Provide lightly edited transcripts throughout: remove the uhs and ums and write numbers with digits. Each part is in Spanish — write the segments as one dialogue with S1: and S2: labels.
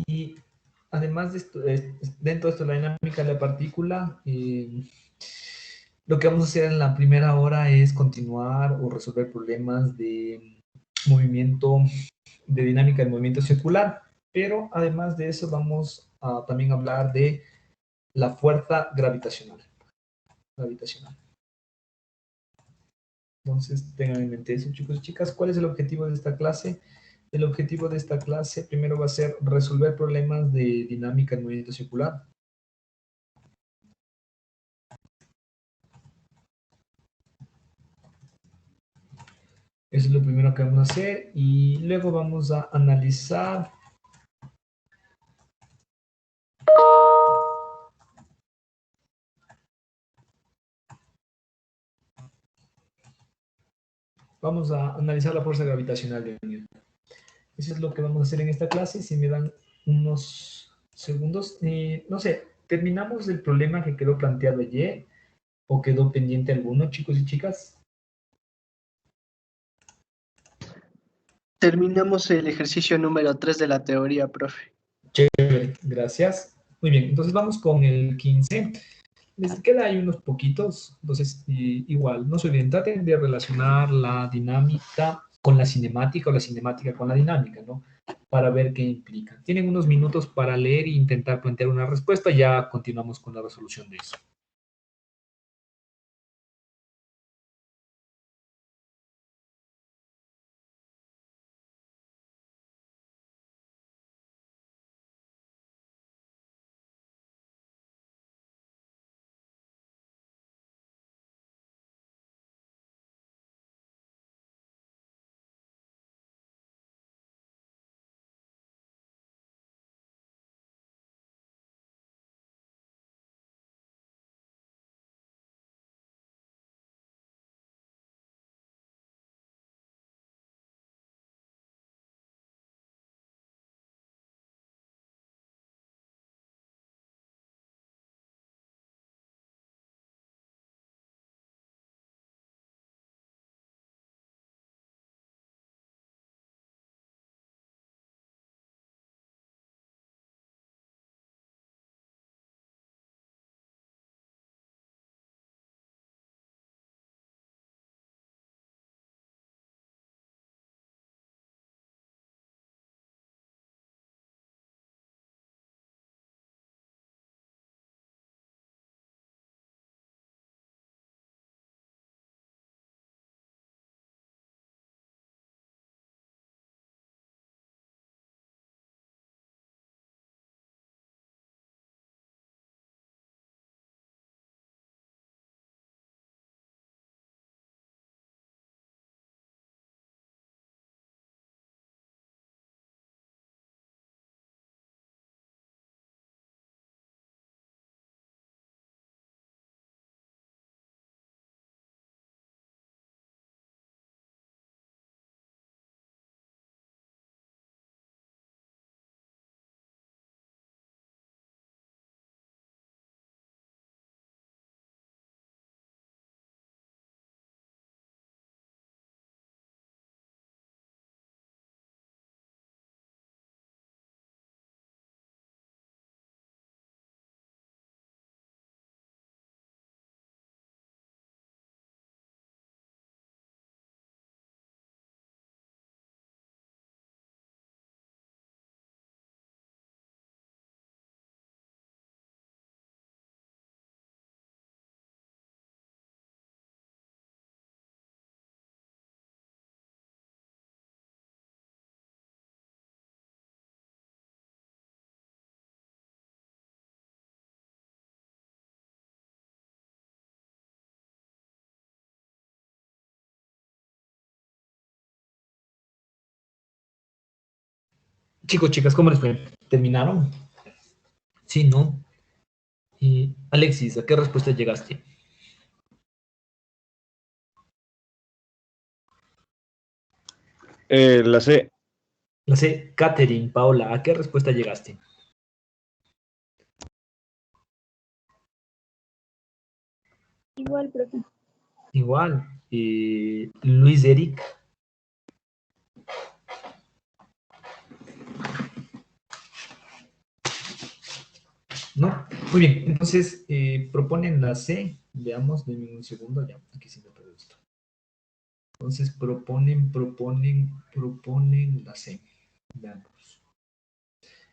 S1: Y además de esto, dentro de esto, la dinámica de la partícula, lo que vamos a hacer en la primera hora es continuar o resolver problemas de movimiento, de dinámica del movimiento circular, pero además de eso vamos a también hablar de la fuerza gravitacional. Entonces, tengan en mente eso, chicos y chicas. ¿Cuál es el objetivo de esta clase? El objetivo de esta clase primero va a ser resolver problemas de dinámica del movimiento circular. Eso es lo primero que vamos a hacer y luego vamos a analizar la fuerza gravitacional de Newton. Eso es lo que vamos a hacer en esta clase. Si me dan unos segundos, no sé, ¿terminamos el problema que quedó planteado ayer o quedó pendiente alguno, chicos y chicas?
S2: Terminamos el ejercicio número 3 de la teoría, profe.
S1: Chévere, gracias. Muy bien, entonces vamos con el 15. Les queda ahí unos poquitos, entonces igual, no se olviden, traten de relacionar la dinámica con la cinemática o la cinemática con la dinámica, ¿no? Para ver qué implica. Tienen unos minutos para leer e intentar plantear una respuesta, ya continuamos con la resolución de eso. Chicos, chicas, ¿cómo les fue? ¿Terminaron? Sí, ¿no? Alexis, ¿a qué respuesta llegaste?
S3: La C.
S1: La C, Catherine, Paola, ¿a qué respuesta llegaste?
S4: Igual, profe.
S1: Igual. Luis Eric. Muy bien, entonces proponen la C. Veamos, denme un segundo, ya, aquí sí me perdió esto. Entonces proponen la C. Veamos.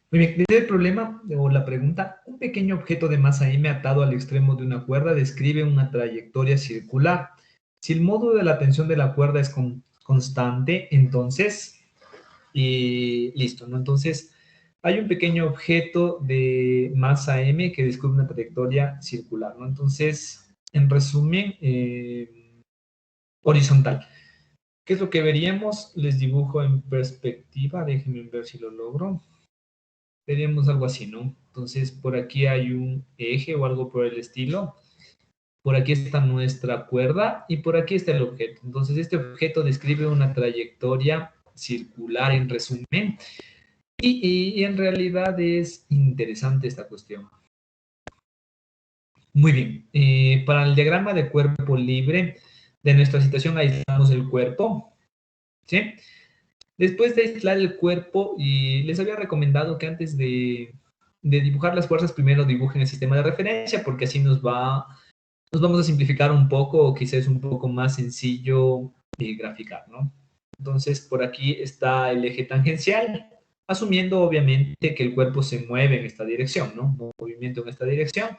S1: Muy bien, dice el problema o la pregunta: un pequeño objeto de masa m atado al extremo de una cuerda describe una trayectoria circular. Si el módulo de la tensión de la cuerda es constante, entonces, listo, ¿no? Entonces, hay un pequeño objeto de masa m que descubre una trayectoria circular, ¿no? Entonces, en resumen, horizontal. ¿Qué es lo que veríamos? Les dibujo en perspectiva, déjenme ver si lo logro. Veríamos algo así, ¿no? Entonces, por aquí hay un eje o algo por el estilo. Por aquí está nuestra cuerda y por aquí está el objeto. Entonces, este objeto describe una trayectoria circular, en resumen. Y en realidad es interesante esta cuestión. Muy bien. Para el diagrama de cuerpo libre de nuestra situación, aislamos el cuerpo. ¿Sí? Después de aislar el cuerpo, y les había recomendado que antes de dibujar las fuerzas, primero dibujen el sistema de referencia, porque así nos vamos a simplificar un poco, o quizás un poco más sencillo graficar, ¿no? Entonces, por aquí está el eje tangencial, asumiendo obviamente que el cuerpo se mueve en esta dirección, ¿no? Movimiento en esta dirección.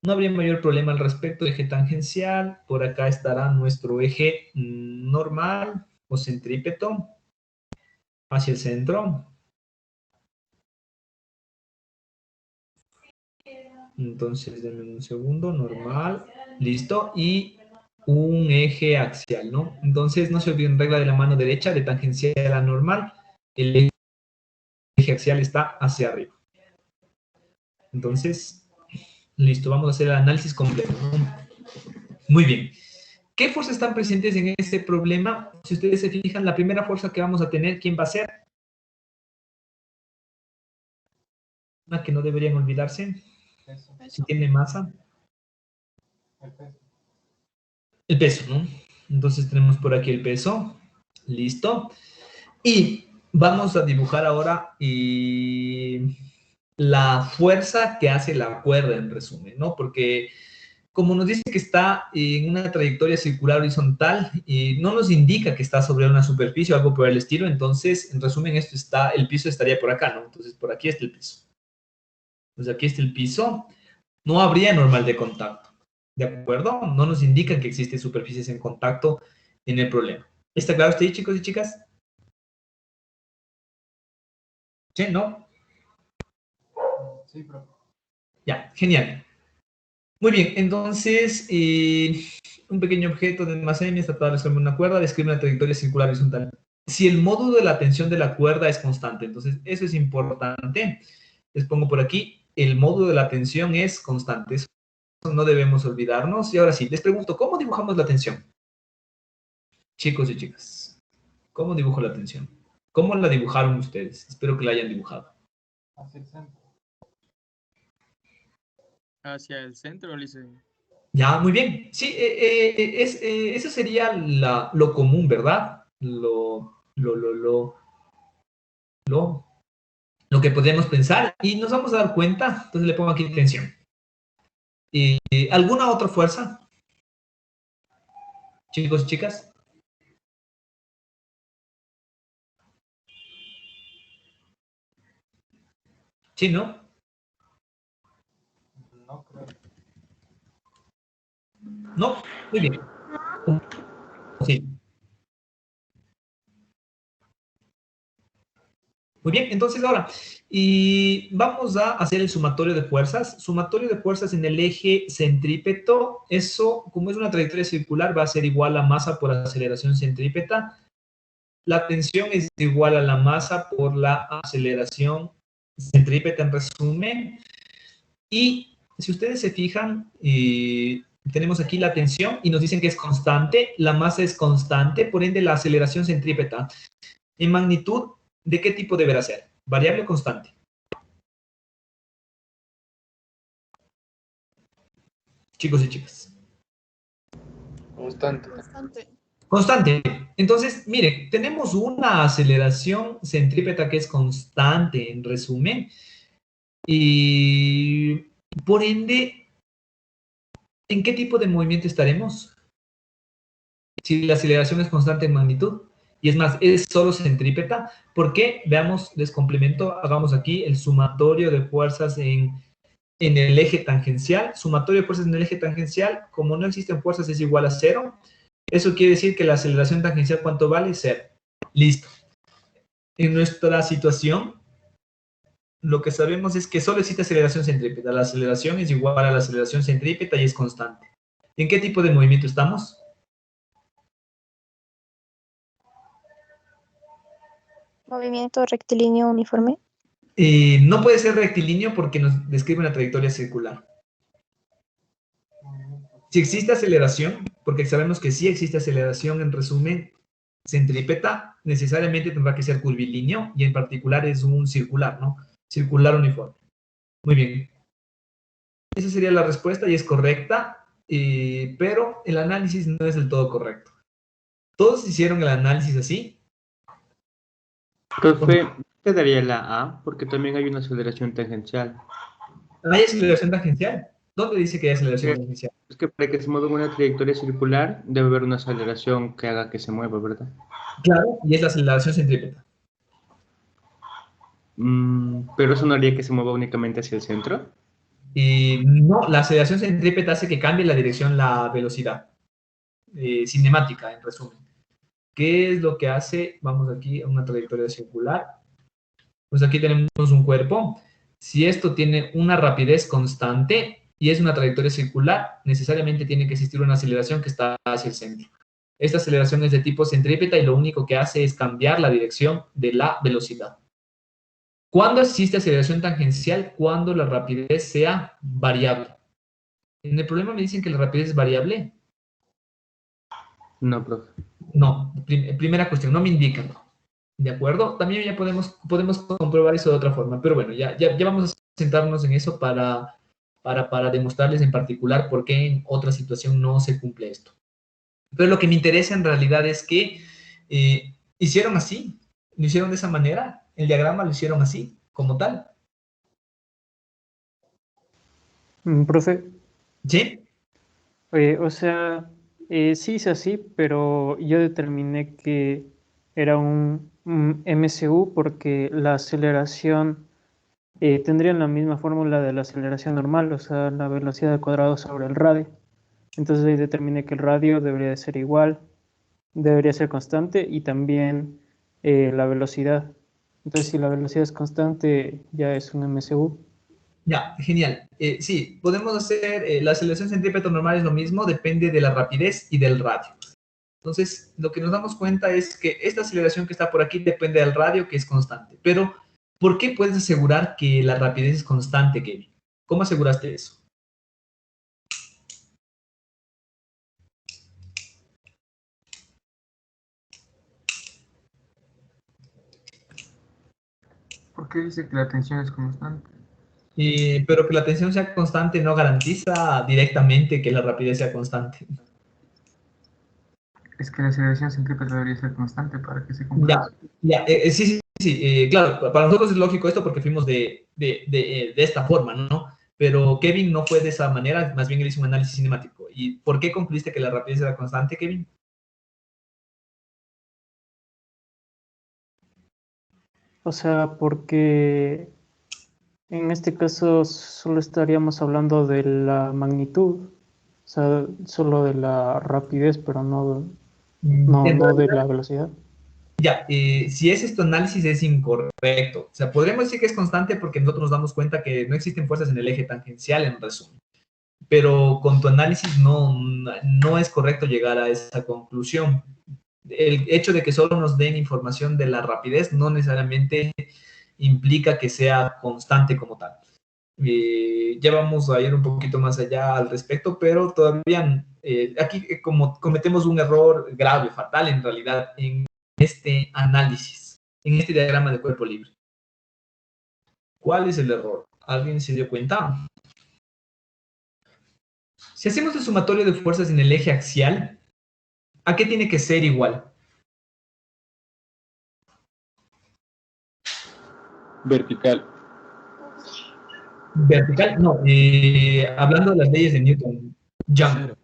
S1: No habría mayor problema al respecto. Eje tangencial, por acá estará nuestro eje normal o centrípeto hacia el centro. Entonces, denme un segundo, normal, listo, y un eje axial, ¿no? Entonces, no se olviden, regla de la mano derecha, de tangencial a normal, el eje axial está hacia arriba. Entonces, listo, vamos a hacer el análisis completo, ¿no? Muy bien. ¿Qué fuerzas están presentes en este problema? Si ustedes se fijan, la primera fuerza que vamos a tener, ¿quién va a ser? Una que no deberían olvidarse. Si tiene masa. El peso, ¿no? Entonces tenemos por aquí el peso. Listo. Y vamos a dibujar ahora la fuerza que hace la cuerda, en resumen, ¿no? Porque como nos dice que está en una trayectoria circular horizontal, no nos indica que está sobre una superficie o algo por el estilo. Entonces, en resumen, el piso estaría por acá, ¿no? Entonces, por aquí está el piso. Entonces, aquí está el piso. No habría normal de contacto, ¿de acuerdo? No nos indica que existen superficies en contacto en el problema. ¿Está claro usted, chicos y chicas? ¿Sí? ¿No?
S3: Sí, profe.
S1: Ya, genial. Muy bien, entonces, un pequeño objeto de masa m está atado sobre una cuerda, describe una trayectoria circular horizontal. Si el módulo de la tensión de la cuerda es constante, entonces eso es importante. Les pongo por aquí, el módulo de la tensión es constante. Eso no debemos olvidarnos. Y ahora sí, les pregunto, ¿cómo dibujamos la tensión? Chicos y chicas, ¿cómo dibujo la tensión? ¿Cómo la dibujaron ustedes? Espero que la hayan dibujado.
S3: Hacia el centro.
S5: Hacia el centro, Lice.
S1: Ya, muy bien. Sí, eso sería lo común, ¿verdad? Lo que podemos pensar, y nos vamos a dar cuenta. Entonces le pongo aquí tensión. ¿Alguna otra fuerza? Chicos y chicas. ¿Sí, no?
S3: No creo.
S1: No, muy bien. Sí. Muy bien, entonces ahora, y vamos a hacer el sumatorio de fuerzas. Sumatorio de fuerzas en el eje centrípeto. Eso, como es una trayectoria circular, va a ser igual a masa por aceleración centrípeta. La tensión es igual a la masa por la aceleración centrípeta, en resumen. Y si ustedes se fijan, tenemos aquí la tensión y nos dicen que es constante, la masa es constante, por ende la aceleración centrípeta en magnitud, ¿de qué tipo deberá ser? ¿Variable o constante? Chicos y chicas.
S3: Constante.
S1: Constante. Entonces, mire, tenemos una aceleración centrípeta que es constante, en resumen. Y Por ende, ¿en qué tipo de movimiento estaremos? Si la aceleración es constante en magnitud, y es más, es solo centrípeta, ¿por qué? Veamos, les complemento, hagamos aquí el sumatorio de fuerzas en el eje tangencial. Sumatorio de fuerzas en el eje tangencial, como no existen fuerzas, es igual a 0. Eso quiere decir que la aceleración tangencial, ¿cuánto vale? 0. Listo. En nuestra situación, lo que sabemos es que solo existe aceleración centrípeta. La aceleración es igual a la aceleración centrípeta y es constante. ¿En qué tipo de movimiento estamos?
S4: Movimiento rectilíneo uniforme.
S1: No puede ser rectilíneo porque nos describe una trayectoria circular. Si existe aceleración, porque sabemos que sí existe aceleración, en resumen, centrípeta, necesariamente tendrá que ser curvilíneo, y en particular es un circular, ¿no? Circular uniforme. Muy bien. Esa sería la respuesta y es correcta, pero el análisis no es del todo correcto. Todos hicieron el análisis así.
S5: Profe, ¿qué daría la A? Porque también hay una aceleración tangencial.
S1: ¿Hay aceleración tangencial? ¿Dónde dice que hay aceleración tangencial?
S5: Es que para que se mueva en una trayectoria circular debe haber una aceleración que haga que se mueva, ¿verdad?
S1: Claro, y es la aceleración centrípeta.
S5: Pero eso no haría que se mueva únicamente hacia el centro.
S1: No, la aceleración centrípeta hace que cambie la dirección, la velocidad. Cinemática, en resumen. ¿Qué es lo que hace? Vamos aquí a una trayectoria circular. Pues aquí tenemos un cuerpo. Si esto tiene una rapidez constante y es una trayectoria circular, necesariamente tiene que existir una aceleración que está hacia el centro. Esta aceleración es de tipo centrípeta y lo único que hace es cambiar la dirección de la velocidad. ¿Cuándo existe aceleración tangencial? Cuando la rapidez sea variable. En el problema me dicen que la rapidez es variable.
S5: No, profe.
S1: No, primera cuestión, no me indican. ¿De acuerdo? También ya podemos comprobar eso de otra forma, pero bueno, ya vamos a sentarnos en eso para demostrarles en particular por qué en otra situación no se cumple esto. Pero lo que me interesa en realidad es que hicieron así, lo hicieron de esa manera, el diagrama lo hicieron así, como tal.
S6: Profe,
S1: ¿Sí?
S6: o sea, sí es así, pero yo determiné que era un MCU porque la aceleración tendría la misma fórmula de la aceleración normal, o sea, la velocidad al cuadrado sobre el radio. Entonces ahí determiné que el radio debería de ser igual, debería ser constante y también la velocidad. Entonces si la velocidad es constante ya es un MCU.
S1: Ya, genial. Sí, podemos hacer, la aceleración centrípeta normal es lo mismo, depende de la rapidez y del radio. Entonces, lo que nos damos cuenta es que esta aceleración que está por aquí depende del radio, que es constante. Pero, ¿por qué puedes asegurar que la rapidez es constante, Kevin? ¿Cómo aseguraste eso?
S3: ¿Por qué dice que la tensión es constante?
S1: Pero que la tensión sea constante no garantiza directamente que la rapidez sea constante.
S3: Es que la aceleración centrípeta debería ser constante para que se cumpla
S1: Ya,
S3: eso.
S1: ya, sí, sí, sí, claro, para nosotros es lógico esto porque fuimos de esta forma, ¿no? Pero Kevin no fue de esa manera, más bien él hizo un análisis cinemático. ¿Y por qué concluiste que la rapidez era constante, Kevin?
S6: O sea, porque en este caso solo estaríamos hablando de la magnitud, o sea, solo de la rapidez, pero
S1: En
S6: no de
S1: realidad,
S6: la velocidad.
S1: ya, si ese es tu análisis es incorrecto. O sea, podríamos decir que es constante porque nosotros nos damos cuenta que no existen fuerzas en el eje tangencial, en resumen. Pero con tu análisis no es correcto llegar a esa conclusión. El hecho de que solo nos den información de la rapidez no necesariamente implica que sea constante como tal. Ya vamos a ir un poquito más allá al respecto, pero todavía aquí como cometemos un error grave, fatal en realidad, en este análisis, en este diagrama de cuerpo libre. ¿Cuál es el error? ¿Alguien se dio cuenta? Si hacemos el sumatorio de fuerzas en el eje axial, ¿a qué tiene que ser igual?
S5: Vertical.
S1: Vertical, no, hablando de las leyes de Newton, Young,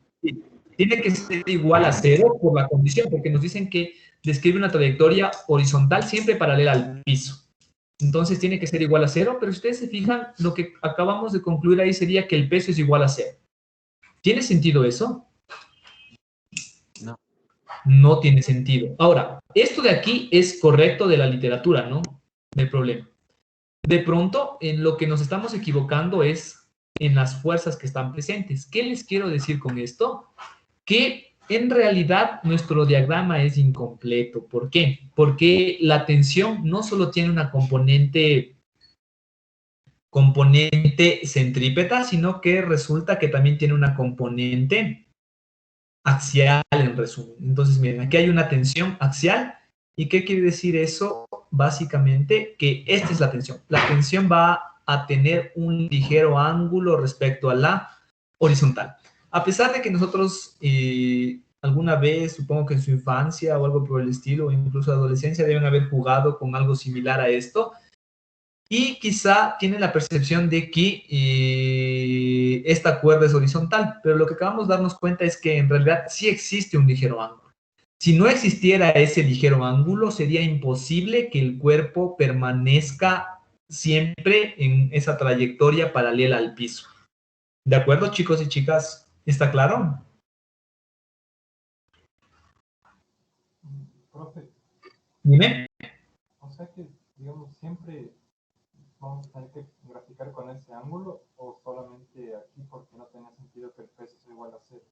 S1: tiene que ser igual a cero por la condición, porque nos dicen que describe una trayectoria horizontal siempre paralela al piso. Entonces tiene que ser igual a cero, pero si ustedes se fijan, lo que acabamos de concluir ahí sería que el peso es igual a cero. ¿Tiene sentido eso?
S7: No.
S1: No tiene sentido. Ahora, esto de aquí es correcto de la literatura, ¿no? No hay problema. De pronto, en lo que nos estamos equivocando es en las fuerzas que están presentes. ¿Qué les quiero decir con esto? Que en realidad nuestro diagrama es incompleto. ¿Por qué? Porque la tensión no solo tiene una componente centrípeta, sino que resulta que también tiene una componente axial, en resumen. Entonces, miren, aquí hay una tensión axial. ¿Y qué quiere decir eso? Básicamente que esta es la tensión. La tensión va a tener un ligero ángulo respecto a la horizontal. A pesar de que nosotros alguna vez, supongo que en su infancia o algo por el estilo, o incluso adolescencia, deben haber jugado con algo similar a esto, y quizá tienen la percepción de que esta cuerda es horizontal, pero lo que acabamos de darnos cuenta es que en realidad sí existe un ligero ángulo. Si no existiera ese ligero ángulo, sería imposible que el cuerpo permanezca siempre en esa trayectoria paralela al piso. ¿De acuerdo, chicos y chicas? ¿Está claro?
S8: Profe,
S1: Dime.
S8: o sea que, digamos, siempre vamos a tener que graficar con ese ángulo o solamente aquí porque no tiene sentido que el peso sea igual a cero.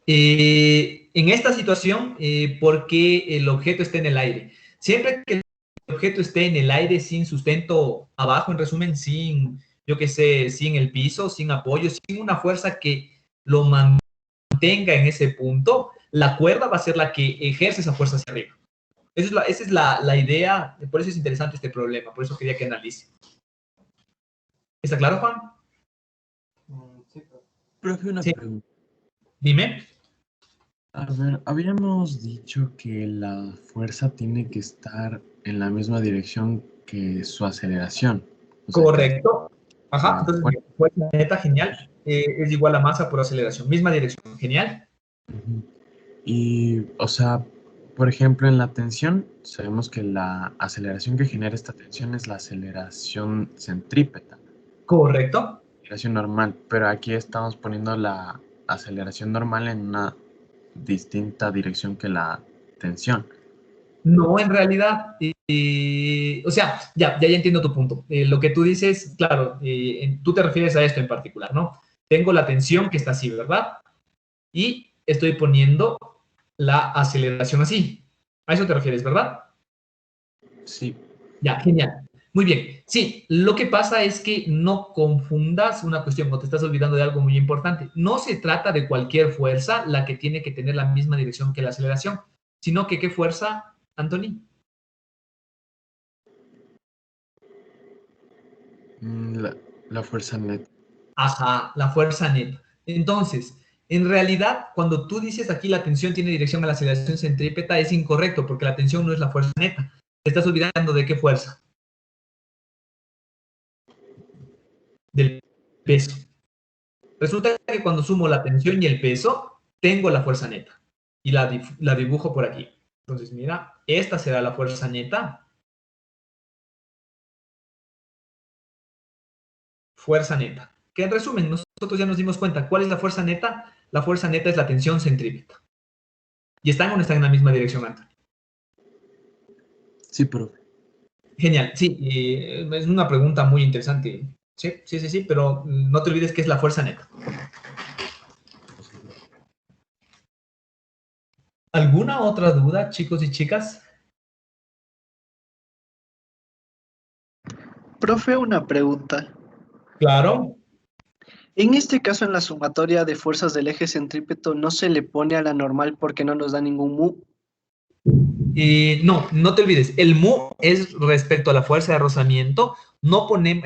S1: En esta situación, porque el objeto está en el aire. Siempre que el objeto esté en el aire sin sustento abajo, en resumen, sin, yo qué sé, sin el piso, sin apoyo, sin una fuerza que lo mantenga en ese punto, la cuerda va a ser la que ejerce esa fuerza hacia arriba. Esa es la idea, por eso es interesante este problema, por eso quería que analice. ¿Está claro, Juan?
S8: Sí, profe.
S7: Profe, una
S1: Sí.
S7: pregunta.
S1: Dime.
S7: A ver, habíamos dicho que la fuerza tiene que estar en la misma dirección que su aceleración. O sea,
S1: Correcto. Ajá,
S7: la
S1: entonces
S7: fuerza-
S1: fuerza neta, genial. Es igual a masa por aceleración. Misma dirección, genial.
S7: Ujú. Y, o sea, por ejemplo, en la tensión, sabemos que la aceleración que genera esta tensión es la aceleración centrípeta,
S1: Correcto.
S7: aceleración normal, pero aquí estamos poniendo la aceleración normal en una distinta dirección que la tensión.
S1: No, en realidad, o sea, ya entiendo tu punto. Lo que tú dices, claro, tú te refieres a esto en particular, ¿no? Tengo la tensión que está así, ¿verdad? Y estoy poniendo la aceleración así. A eso te refieres, ¿verdad?
S7: Sí.
S1: Ya, genial. Muy bien. Sí, lo que pasa es que no confundas una cuestión, o te estás olvidando de algo muy importante. No se trata de cualquier fuerza la que tiene que tener la misma dirección que la aceleración, sino que ¿qué fuerza, Anthony?
S7: La fuerza neta.
S1: Ajá, la fuerza neta. Entonces, en realidad, cuando tú dices aquí la tensión tiene dirección a la aceleración centrípeta, es incorrecto, porque la tensión no es la fuerza neta. Te estás olvidando de qué fuerza. Del peso. Resulta que cuando sumo la tensión y el peso, tengo la fuerza neta. Y la dibujo por aquí. Entonces, mira, esta será la fuerza neta. Fuerza neta. Que en resumen, nosotros ya nos dimos cuenta. ¿Cuál es la fuerza neta? La fuerza neta es la tensión centrípeta. ¿Y están o no están en la misma dirección, Anthony?
S7: Sí, profe.
S1: Genial, sí, es una pregunta muy interesante. Sí, pero no te olvides que es la fuerza neta. ¿Alguna otra duda, chicos y chicas?
S2: Profe, una pregunta.
S1: Claro.
S2: En este caso, en la sumatoria de fuerzas del eje centrípeto, ¿no se le pone a la normal porque no nos da ningún mu?
S1: No te olvides, el mu es respecto a la fuerza de rozamiento. No ponemos,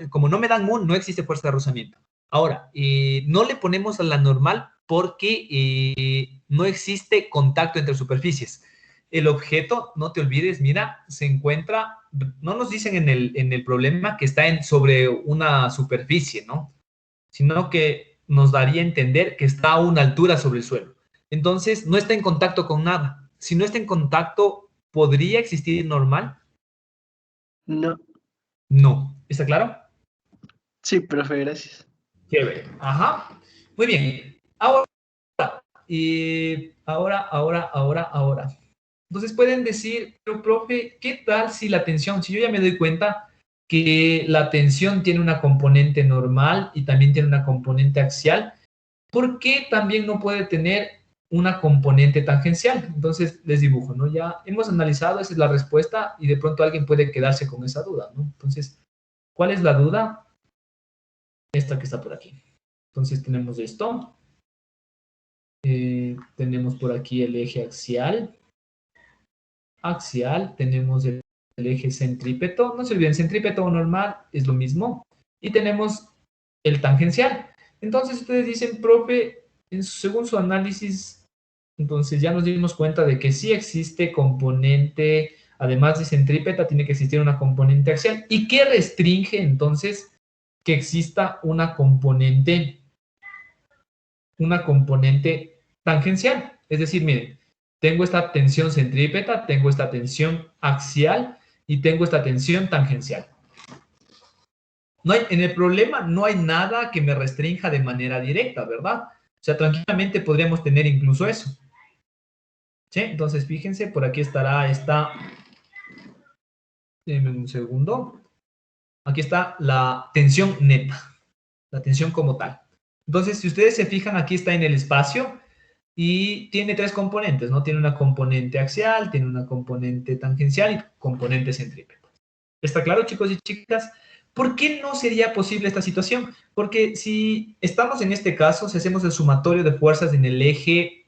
S1: como no me dan mu, no existe fuerza de rozamiento. Ahora, no le ponemos a la normal porque no existe contacto entre superficies. el objeto, no te olvides, mira, se encuentra, no nos dicen en el problema que está sobre una superficie, ¿no? Sino que nos daría a entender que está a una altura sobre el suelo. Entonces, no está en contacto con nada. Si no está en contacto, ¿podría existir normal?
S2: No.
S1: No. ¿Está claro?
S2: Sí, profe, gracias.
S1: Chévere. Ajá. Muy bien. Ahora, ahora. Entonces pueden decir, pero profe, ¿qué tal si la tensión, si yo ya me doy cuenta que la tensión tiene una componente normal y también tiene una componente axial, ¿por qué también no puede tener una componente tangencial? Entonces les dibujo, ¿no? Ya hemos analizado, esa es la respuesta y de pronto alguien puede quedarse con esa duda, ¿no? Entonces, ¿cuál es la duda? Esta que está por aquí. Entonces tenemos esto. Tenemos por aquí el eje axial. Tenemos el eje centrípeto. No se olviden, centrípeto o normal es lo mismo. Y tenemos el tangencial. Entonces ustedes dicen, profe, según su análisis, entonces ya nos dimos cuenta de que sí existe componente, además de centrípeta, tiene que existir una componente axial. ¿Y qué restringe entonces que exista una componente tangencial? Es decir, miren, tengo esta tensión centrípeta, tengo esta tensión axial y tengo esta tensión tangencial. En el problema no hay nada que me restrinja de manera directa, ¿verdad? O sea, tranquilamente podríamos tener incluso eso. ¿Sí? Entonces, fíjense, por aquí estará esta... Denme un segundo. Aquí está la tensión neta, la tensión como tal. Entonces, si ustedes se fijan, aquí está en el espacio y tiene tres componentes, ¿no? Tiene una componente axial, tiene una componente tangencial y componente centrípeta. ¿Está claro, chicos y chicas? ¿Por qué no sería posible esta situación? Porque si estamos en este caso, si hacemos el sumatorio de fuerzas en el eje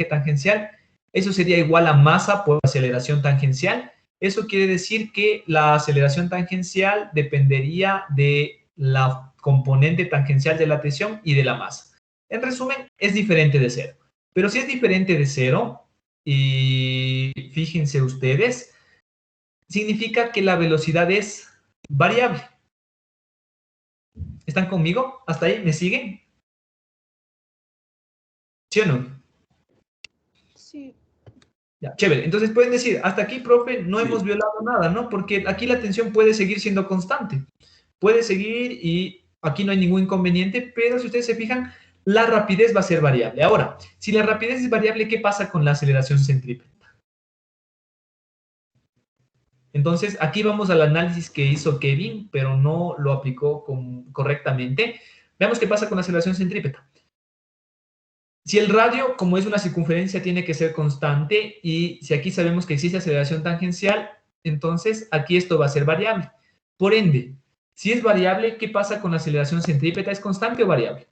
S1: tangencial, eso sería igual a masa por aceleración tangencial. Eso quiere decir que la aceleración tangencial dependería de la componente tangencial de la tensión y de la masa. En resumen, es diferente de cero. Pero si es diferente de cero, y fíjense ustedes, significa que la velocidad es variable. ¿Están conmigo? ¿Hasta ahí? ¿Me siguen? ¿Sí o no?
S4: Sí.
S1: Ya, chévere. Entonces pueden decir, hasta aquí, profe, no hemos violado nada, ¿no? Porque aquí la tensión puede seguir siendo constante. Puede seguir y aquí no hay ningún inconveniente, pero si ustedes se fijan, la rapidez va a ser variable. Ahora, si la rapidez es variable, ¿qué pasa con la aceleración centrípeta? Entonces, aquí vamos al análisis que hizo Kevin, pero no lo aplicó correctamente. Veamos qué pasa con la aceleración centrípeta. Si el radio, como es una circunferencia, tiene que ser constante, y si aquí sabemos que existe aceleración tangencial, entonces aquí esto va a ser variable. Por ende, si es variable, ¿qué pasa con la aceleración centrípeta? ¿Es constante o variable?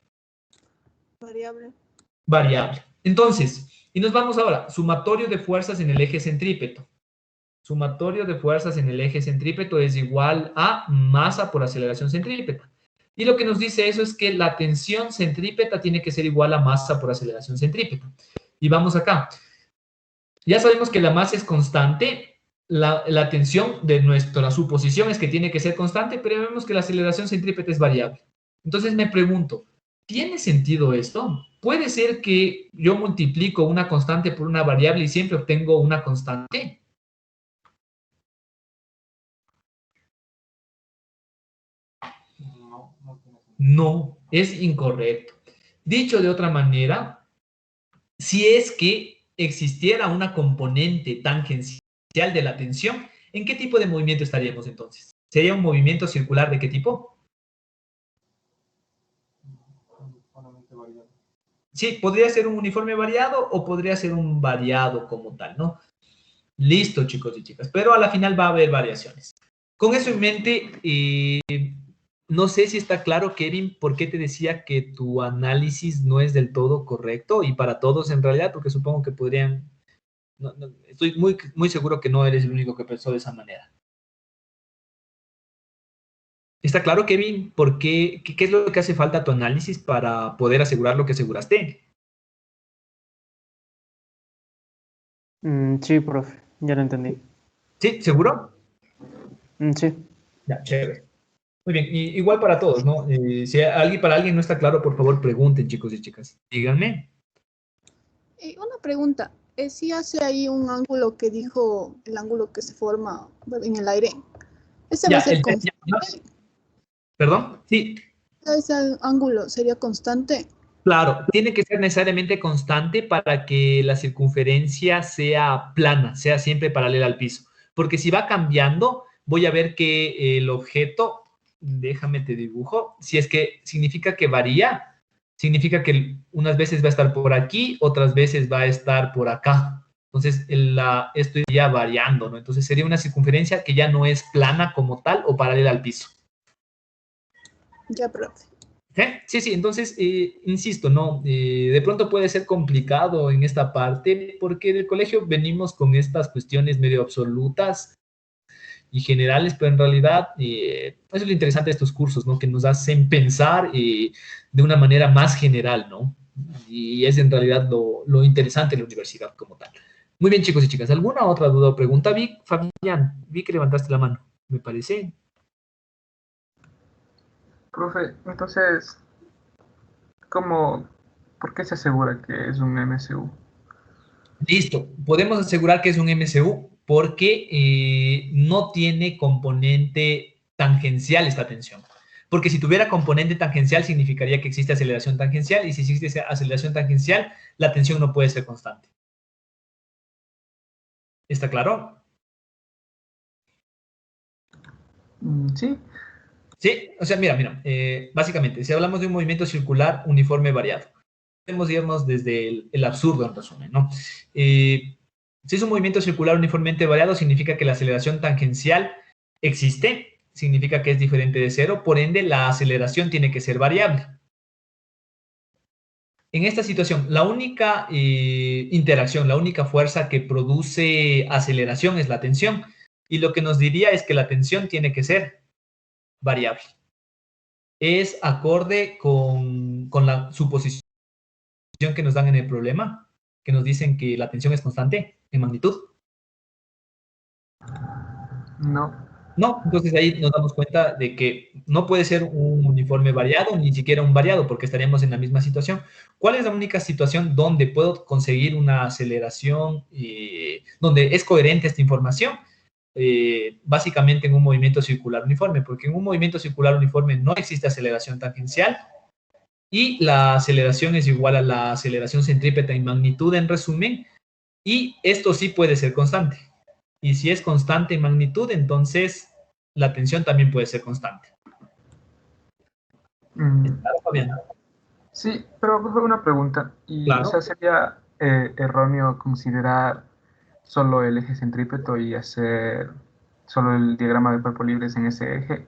S4: Variable.
S1: Variable. Entonces, y nos vamos ahora, sumatorio de fuerzas en el eje centrípeto. Sumatorio de fuerzas en el eje centrípeto es igual a masa por aceleración centrípeta. Y lo que nos dice eso es que la tensión centrípeta tiene que ser igual a masa por aceleración centrípeta. Y vamos acá. Ya sabemos que la masa es constante, la tensión de nuestra suposición es que tiene que ser constante, pero vemos que la aceleración centrípeta es variable. Entonces me pregunto, ¿tiene sentido esto? ¿Puede ser que yo multiplico una constante por una variable y siempre obtengo una constante? No, es incorrecto. Dicho de otra manera, si es que existiera una componente tangencial de la tensión, ¿en qué tipo de movimiento estaríamos entonces? ¿Sería un movimiento circular de qué tipo? Sí, podría ser un uniforme variado o podría ser un variado como tal, ¿no? Listo, chicos y chicas, pero a la final va a haber variaciones. Con eso en mente, no sé si está claro, Kevin, por qué te decía que tu análisis no es del todo correcto y para todos en realidad, porque supongo que podrían... estoy muy seguro que no eres el único que pensó de esa manera. ¿Está claro, Kevin, por qué es lo que hace falta a tu análisis para poder asegurar lo que aseguraste?
S6: Sí, profe, ya lo entendí.
S1: ¿Sí? ¿Seguro?
S6: Sí.
S1: Ya, chévere. Muy bien, y igual para todos, ¿no? Si para alguien no está claro, por favor pregunten, chicos y chicas. Díganme.
S4: Una pregunta. Si hace ahí un ángulo que dijo, el ángulo que se forma en el aire, ¿ese va
S1: Ya,
S4: a ser constante?
S1: ¿Perdón? Sí,
S4: ¿Ese ángulo sería constante?
S1: claro, tiene que ser necesariamente constante para que la circunferencia sea plana, sea siempre paralela al piso. Porque si va cambiando, voy a ver que el objeto, déjame te dibujo, si es que significa que varía, significa que unas veces va a estar por aquí, otras veces va a estar por acá. Entonces, esto iría variando, ¿no? Entonces, sería una circunferencia que ya no es plana como tal o paralela al piso.
S4: Ya, profe.
S1: Sí, sí, entonces, insisto, ¿no? De pronto puede ser complicado en esta parte porque del colegio venimos con estas cuestiones medio absolutas y generales, pero en realidad eso es lo interesante de estos cursos, ¿no? Que nos hacen pensar de una manera más general, ¿no? Y es en realidad lo interesante de la universidad como tal. Muy bien, chicos y chicas, ¿alguna otra duda o pregunta? Fabián, vi que levantaste la mano, me parece.
S3: Profe, entonces, ¿cómo, por qué se asegura que es un MSU?
S1: Listo, podemos asegurar que es un MCU porque no tiene componente tangencial esta tensión. Porque si tuviera componente tangencial significaría que existe aceleración tangencial y si existe aceleración tangencial, la tensión no puede ser constante. ¿Está claro?
S3: Sí,
S1: Sí, o sea, mira, básicamente, si hablamos de un movimiento circular uniforme variado, podemos irnos desde el absurdo en resumen, ¿no? Si es un movimiento circular uniformemente variado, significa que la aceleración tangencial existe, significa que es diferente de cero, por ende la aceleración tiene que ser variable. En esta situación, la única interacción, la única fuerza que produce aceleración es la tensión, y lo que nos diría es que la tensión tiene que ser variable. Es acorde con la suposición que nos dan en el problema, que nos dicen que la tensión es constante en magnitud.
S3: no.
S1: No, entonces ahí nos damos cuenta de que no puede ser un uniforme variado, ni siquiera un variado, porque estaríamos en la misma situación. ¿Cuál es la única situación donde puedo conseguir una aceleración, donde es coherente esta información? Básicamente en un movimiento circular uniforme, porque en un movimiento circular uniforme no existe aceleración tangencial y la aceleración es igual a la aceleración centrípeta en magnitud en resumen, y esto sí puede ser constante. Y si es constante en magnitud, entonces la tensión también puede ser constante. ¿Claro, Fabián?
S3: Sí, pero profe, una pregunta. Y, o sea,
S1: Claro.
S3: ¿sería erróneo considerar solo el eje centrípeto y hacer solo el diagrama de cuerpos libres en ese eje?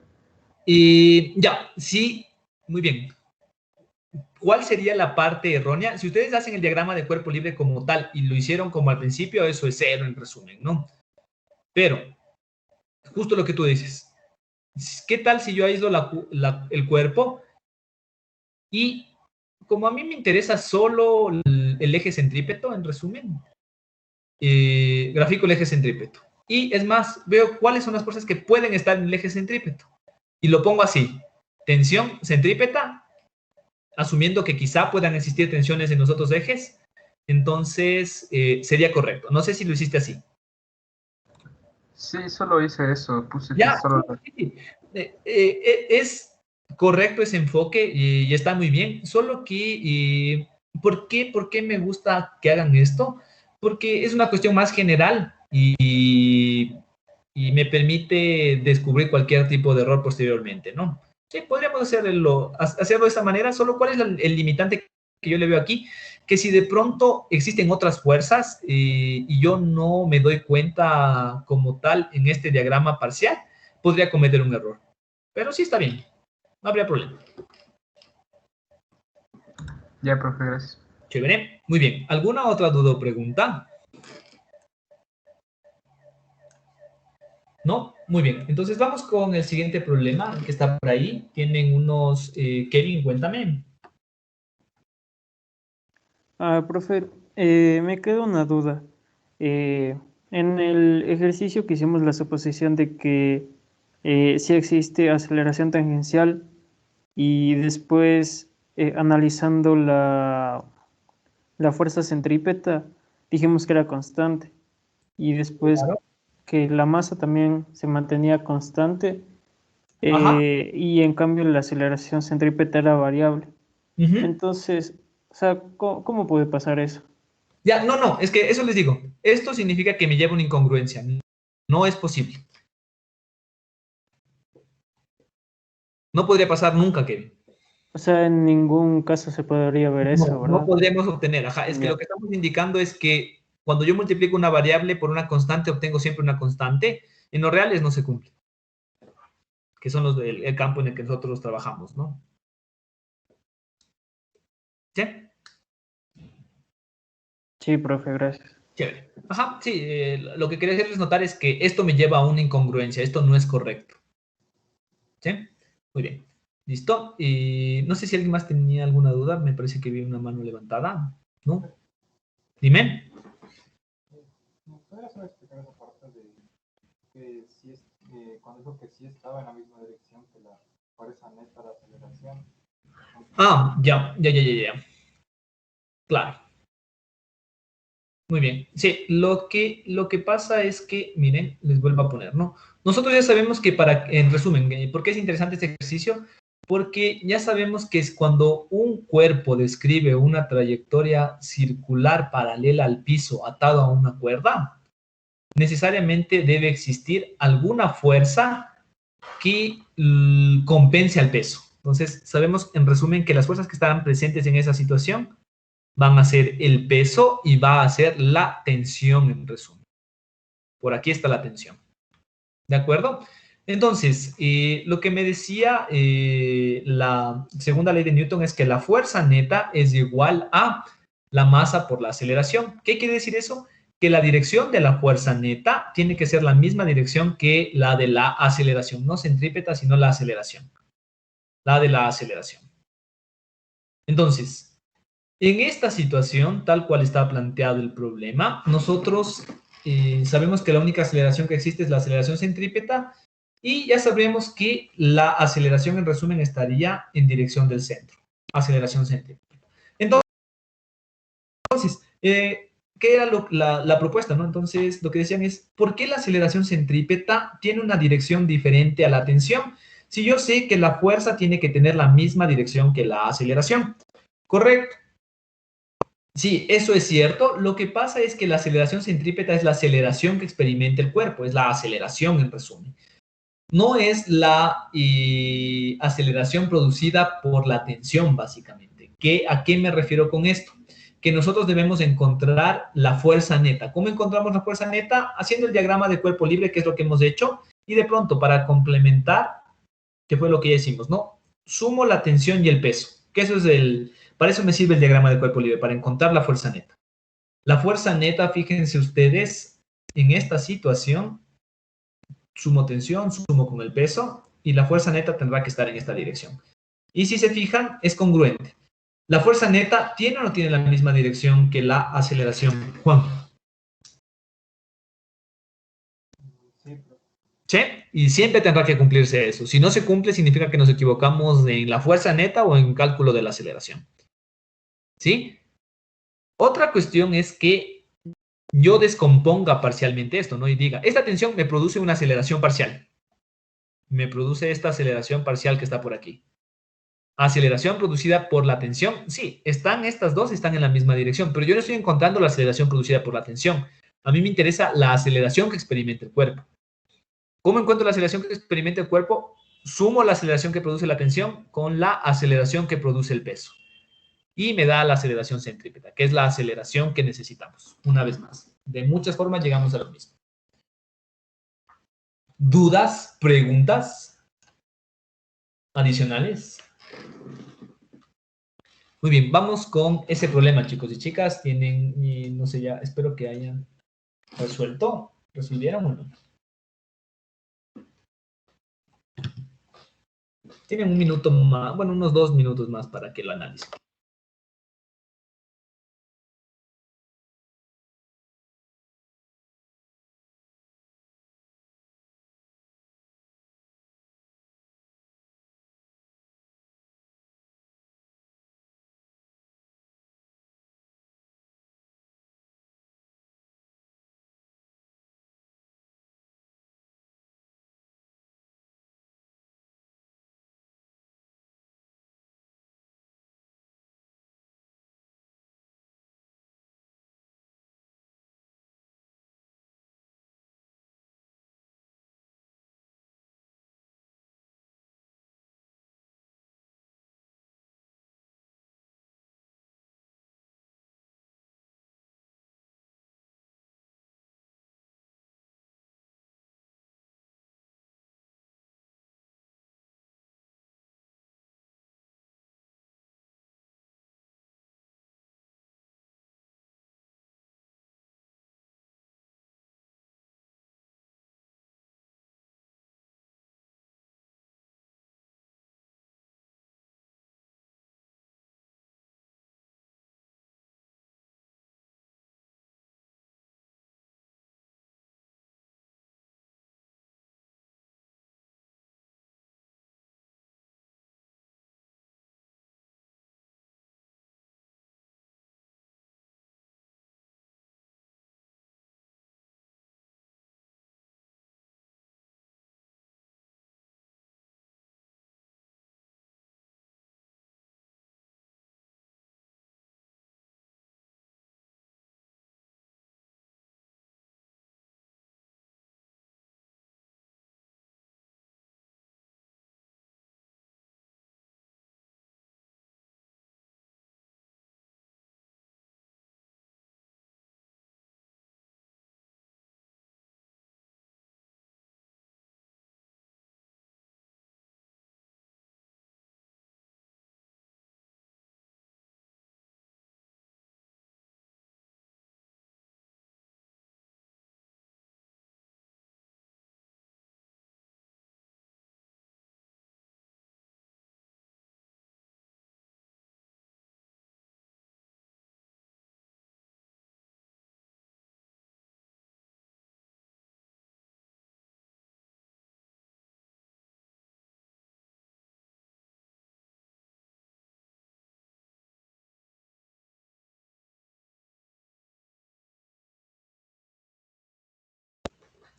S1: Y ya, sí, muy bien. ¿Cuál sería la parte errónea? Si ustedes hacen el diagrama de cuerpo libre como tal y lo hicieron como al principio, eso es cero en resumen, ¿no? Pero, justo lo que tú dices, ¿qué tal si yo aíslo el cuerpo y como a mí me interesa solo el eje centrípeto, en resumen, grafico el eje centrípeto. Y es más, veo cuáles son las fuerzas que pueden estar en el eje centrípeto. Y lo pongo así, tensión centrípeta, asumiendo que quizá puedan existir tensiones en los otros ejes, entonces sería correcto. No sé si lo hiciste así.
S3: Sí, solo hice eso. Puse que
S1: Ya,
S3: solo...
S1: sí. Es correcto ese enfoque y está muy bien, solo que, ¿por qué me gusta que hagan esto? Porque es una cuestión más general y me permite descubrir cualquier tipo de error posteriormente, ¿no? Sí, podríamos hacerlo de esta manera, solo cuál es el limitante que yo le veo aquí, que si de pronto existen otras fuerzas y yo no me doy cuenta como tal en este diagrama parcial, podría cometer un error. Pero sí está bien, no habría problema.
S3: Ya, profe, gracias.
S1: Chévere, muy bien. ¿Alguna otra duda o pregunta? ¿No? Muy bien. Entonces vamos con el siguiente problema que está por ahí. Tienen unos... Kevin, cuéntame.
S6: Profe, me queda una duda. En el ejercicio que hicimos la suposición de que sí existe aceleración tangencial y después analizando la fuerza centrípeta dijimos que era constante y después
S1: Claro.
S6: que la masa también se mantenía constante
S1: Ajá.
S6: y en cambio la aceleración centrípeta era variable.
S1: Ujú.
S6: Entonces, o sea, ¿cómo puede pasar eso?
S1: Ya, no, es que eso les digo. Esto significa que me lleva una incongruencia. No es posible. No podría pasar nunca, Kevin.
S6: O sea, en ningún caso se podría ver eso,
S1: No
S6: ¿verdad?
S1: podremos obtener. Ajá, es que
S6: Ya.
S1: lo que estamos indicando es que cuando yo multiplico una variable por una constante, obtengo siempre una constante. En los reales no se cumple, que son los del campo en el que nosotros trabajamos, ¿no? ¿Sí?
S6: Sí, profe, gracias.
S1: Chévere. Ajá, sí, lo que quería hacerles notar es que esto me lleva a una incongruencia, esto no es correcto. ¿Sí? Muy bien. ¿Listo? Y no sé si alguien más tenía alguna duda, me parece que vi una mano levantada, ¿no? Dime.
S8: ¿Me podrías solo explicar esa parte de que sí es, cuando dijo que sí estaba en la misma dirección que la fuerza neta de aceleración?
S1: Ah, ya. Claro. Muy bien. Sí, lo que pasa es que, miren, les vuelvo a poner, ¿no? Nosotros ya sabemos que en resumen, ¿por qué es interesante este ejercicio? Porque ya sabemos que es cuando un cuerpo describe una trayectoria circular paralela al piso atado a una cuerda, necesariamente debe existir alguna fuerza que compense al peso. Entonces, sabemos en resumen que las fuerzas que estaban presentes en esa situación van a ser el peso y va a ser la tensión en resumen. Por aquí está la tensión. ¿De acuerdo? Entonces, lo que me decía la segunda ley de Newton es que la fuerza neta es igual a la masa por la aceleración. ¿Qué quiere decir eso? Que la dirección de la fuerza neta tiene que ser la misma dirección que la de la aceleración, no centrípeta, sino la aceleración. La de la aceleración. Entonces, en esta situación, tal cual está planteado el problema, nosotros sabemos que la única aceleración que existe es la aceleración centrípeta y ya sabemos que la aceleración en resumen estaría en dirección del centro. Aceleración centrípeta. Entonces, ¿qué era la propuesta? ¿No? Entonces, lo que decían es, ¿por qué la aceleración centrípeta tiene una dirección diferente a la tensión? Si yo sé que la fuerza tiene que tener la misma dirección que la aceleración. Correcto. Sí, eso es cierto. Lo que pasa es que la aceleración centrípeta es la aceleración que experimenta el cuerpo, es la aceleración en resumen. No es la aceleración producida por la tensión, básicamente. ¿A qué me refiero con esto? Que nosotros debemos encontrar la fuerza neta. ¿Cómo encontramos la fuerza neta? Haciendo el diagrama de cuerpo libre, que es lo que hemos hecho, y de pronto para complementar, que fue lo que ya hicimos, ¿no? Sumo la tensión y el peso, que eso es para eso me sirve el diagrama de cuerpo libre, para encontrar la fuerza neta. La fuerza neta, fíjense ustedes, en esta situación, sumo tensión, sumo con el peso, y la fuerza neta tendrá que estar en esta dirección. Y si se fijan, es congruente. ¿La fuerza neta tiene o no tiene la misma dirección que la aceleración? Juan. ¿Sí? Y siempre tendrá que cumplirse eso. Si no se cumple, significa que nos equivocamos en la fuerza neta o en cálculo de la aceleración. ¿Sí? Otra cuestión es que yo descomponga parcialmente esto, ¿no? Y diga, esta tensión me produce una aceleración parcial. Me produce esta aceleración parcial que está por aquí. Aceleración producida por la tensión. Sí, estas dos están en la misma dirección, pero yo no estoy encontrando la aceleración producida por la tensión. A mí me interesa la aceleración que experimenta el cuerpo. ¿Cómo encuentro la aceleración que experimenta el cuerpo? Sumo la aceleración que produce la tensión con la aceleración que produce el peso. Y me da la aceleración centrípeta, que es la aceleración que necesitamos. Una vez más, de muchas formas llegamos a lo mismo. ¿Dudas, preguntas adicionales? Muy bien, vamos con ese problema, chicos y chicas. Tienen, no sé, ya espero que hayan resuelto. ¿Resolvieron o no? Tienen un minuto más, bueno, unos 2 minutos más para que lo analicen.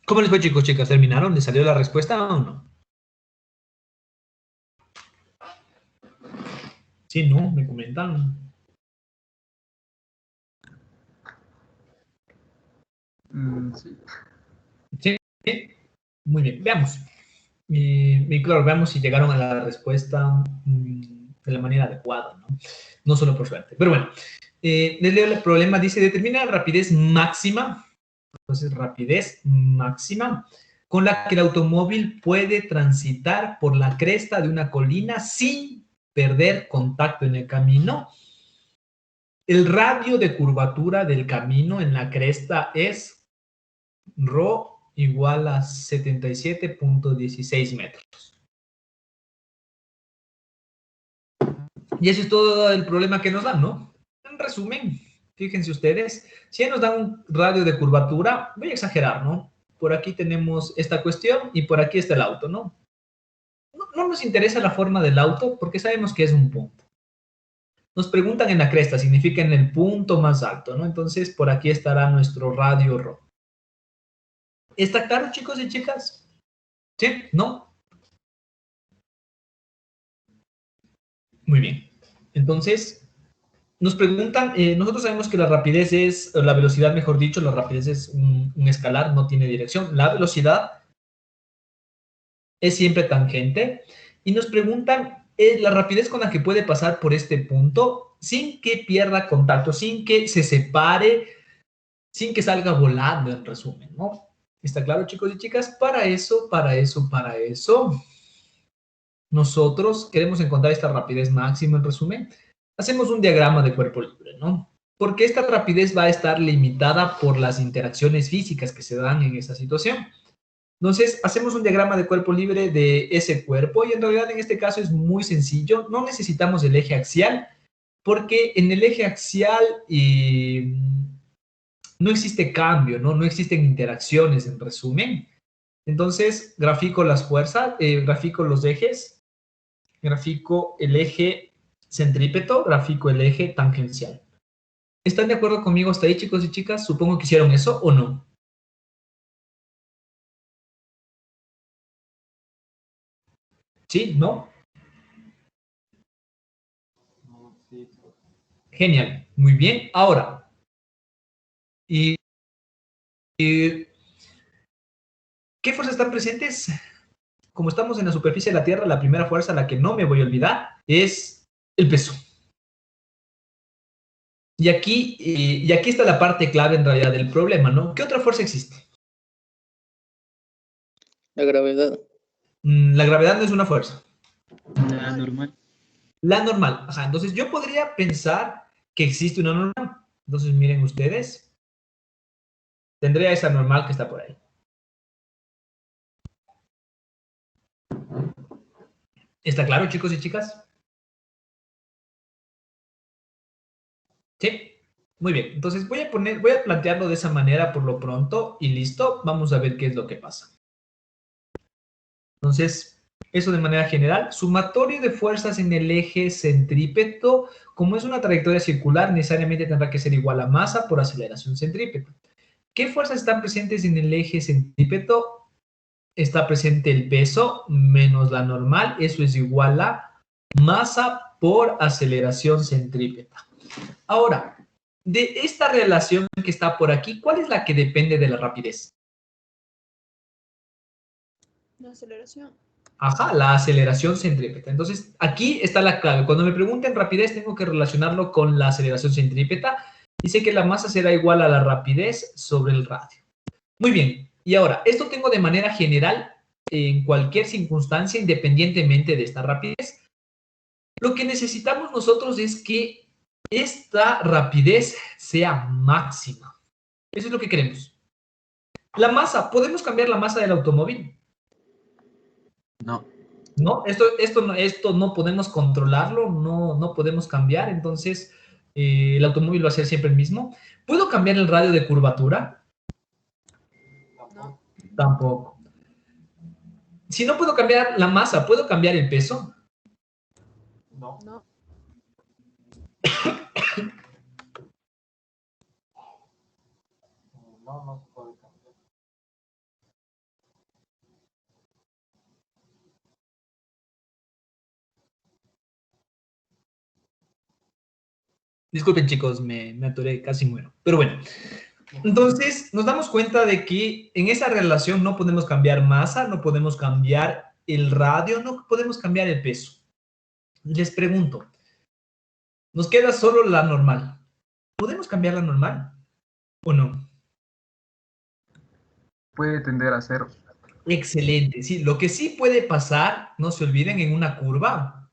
S1: ¿Cómo les fue, chicos, chicas? ¿Terminaron? ¿Les salió la respuesta o no? Sí, no, me comentan.
S3: Sí.
S1: Sí, muy bien, veamos. Y claro, veamos si llegaron a la respuesta de la manera adecuada, ¿no? No solo por suerte. Pero bueno, les leo el problema. Dice, determina la rapidez máxima. Entonces, rapidez máxima con la que el automóvil puede transitar por la cresta de una colina sin perder contacto en el camino. El radio de curvatura del camino en la cresta es ρ igual a 77.16 metros. Y eso es todo el problema que nos dan, ¿no? En resumen, fíjense ustedes, si ya nos dan un radio de curvatura, voy a exagerar, ¿no? Por aquí tenemos esta cuestión y por aquí está el auto, ¿no? No nos interesa la forma del auto porque sabemos que es un punto. Nos preguntan en la cresta, significa en el punto más alto, ¿no? Entonces, por aquí estará nuestro radio ρ. ¿Está claro, chicos y chicas? ¿Sí? ¿No? Muy bien. Entonces, nos preguntan, nosotros sabemos que la rapidez es, la velocidad, mejor dicho, la rapidez es un escalar, no tiene dirección. La velocidad es siempre tangente. Y nos preguntan la rapidez con la que puede pasar por este punto sin que pierda contacto, sin que se separe, sin que salga volando, en resumen, ¿no? ¿Está claro, chicos y chicas? Para eso, nosotros queremos encontrar esta rapidez máxima, en resumen. Hacemos un diagrama de cuerpo libre, ¿no? Porque esta rapidez va a estar limitada por las interacciones físicas que se dan en esa situación. Entonces, hacemos un diagrama de cuerpo libre de ese cuerpo y en realidad en este caso es muy sencillo. No necesitamos el eje axial porque en el eje axial no existe cambio, ¿no? No existen interacciones, en resumen. Entonces, grafico las fuerzas, grafico los ejes, grafico el eje centrípeto, grafico el eje tangencial. ¿Están de acuerdo conmigo hasta ahí, chicos y chicas? Supongo que hicieron eso o no. ¿Sí? ¿No?
S8: Sí.
S1: Genial. Muy bien. Ahora, ¿y qué fuerzas están presentes? Como estamos en la superficie de la Tierra, la primera fuerza a la que no me voy a olvidar es el peso. Y aquí está la parte clave en realidad del problema, ¿no? ¿Qué otra fuerza existe?
S9: La gravedad.
S1: La gravedad no es una fuerza.
S3: La normal.
S1: La normal. Ajá, entonces yo podría pensar que existe una normal. Entonces miren ustedes, tendría esa normal que está por ahí. ¿Está claro, chicos y chicas? Sí. Muy bien. Entonces voy a plantearlo de esa manera por lo pronto y listo. Vamos a ver qué es lo que pasa. Entonces, eso de manera general. Sumatorio de fuerzas en el eje centrípeto. Como es una trayectoria circular, necesariamente tendrá que ser igual a masa por aceleración centrípeta. ¿Qué fuerzas están presentes en el eje centrípeto? Está presente el peso menos la normal. Eso es igual a masa por aceleración centrípeta. Ahora, de esta relación que está por aquí, ¿cuál es la que depende de la rapidez?
S4: La aceleración.
S1: Ajá, la aceleración centrípeta. Entonces, aquí está la clave. Cuando me pregunten rapidez, tengo que relacionarlo con la aceleración centrípeta. Dice que la masa será igual a la rapidez sobre el radio. Muy bien. Y ahora, esto tengo de manera general en cualquier circunstancia, independientemente de esta rapidez. Lo que necesitamos nosotros es que esta rapidez sea máxima. Eso es lo que queremos. La masa, ¿podemos cambiar la masa del automóvil?
S7: No.
S1: No, esto no podemos controlarlo, no podemos cambiar, entonces el automóvil va a ser siempre el mismo. ¿Puedo cambiar el radio de curvatura?
S4: No.
S1: Tampoco. Si no puedo cambiar la masa, ¿puedo cambiar el peso?
S8: No.
S4: No.
S8: No se puede cambiar.
S1: Disculpen, chicos, me atoré, casi muero. Pero bueno, entonces nos damos cuenta de que en esa relación no podemos cambiar masa, no podemos cambiar el radio, no podemos cambiar el peso. Les pregunto, nos queda solo la normal. ¿Podemos cambiar la normal o no?
S3: Puede tender a cero.
S1: Excelente, sí. Lo que sí puede pasar, no se olviden, en una curva,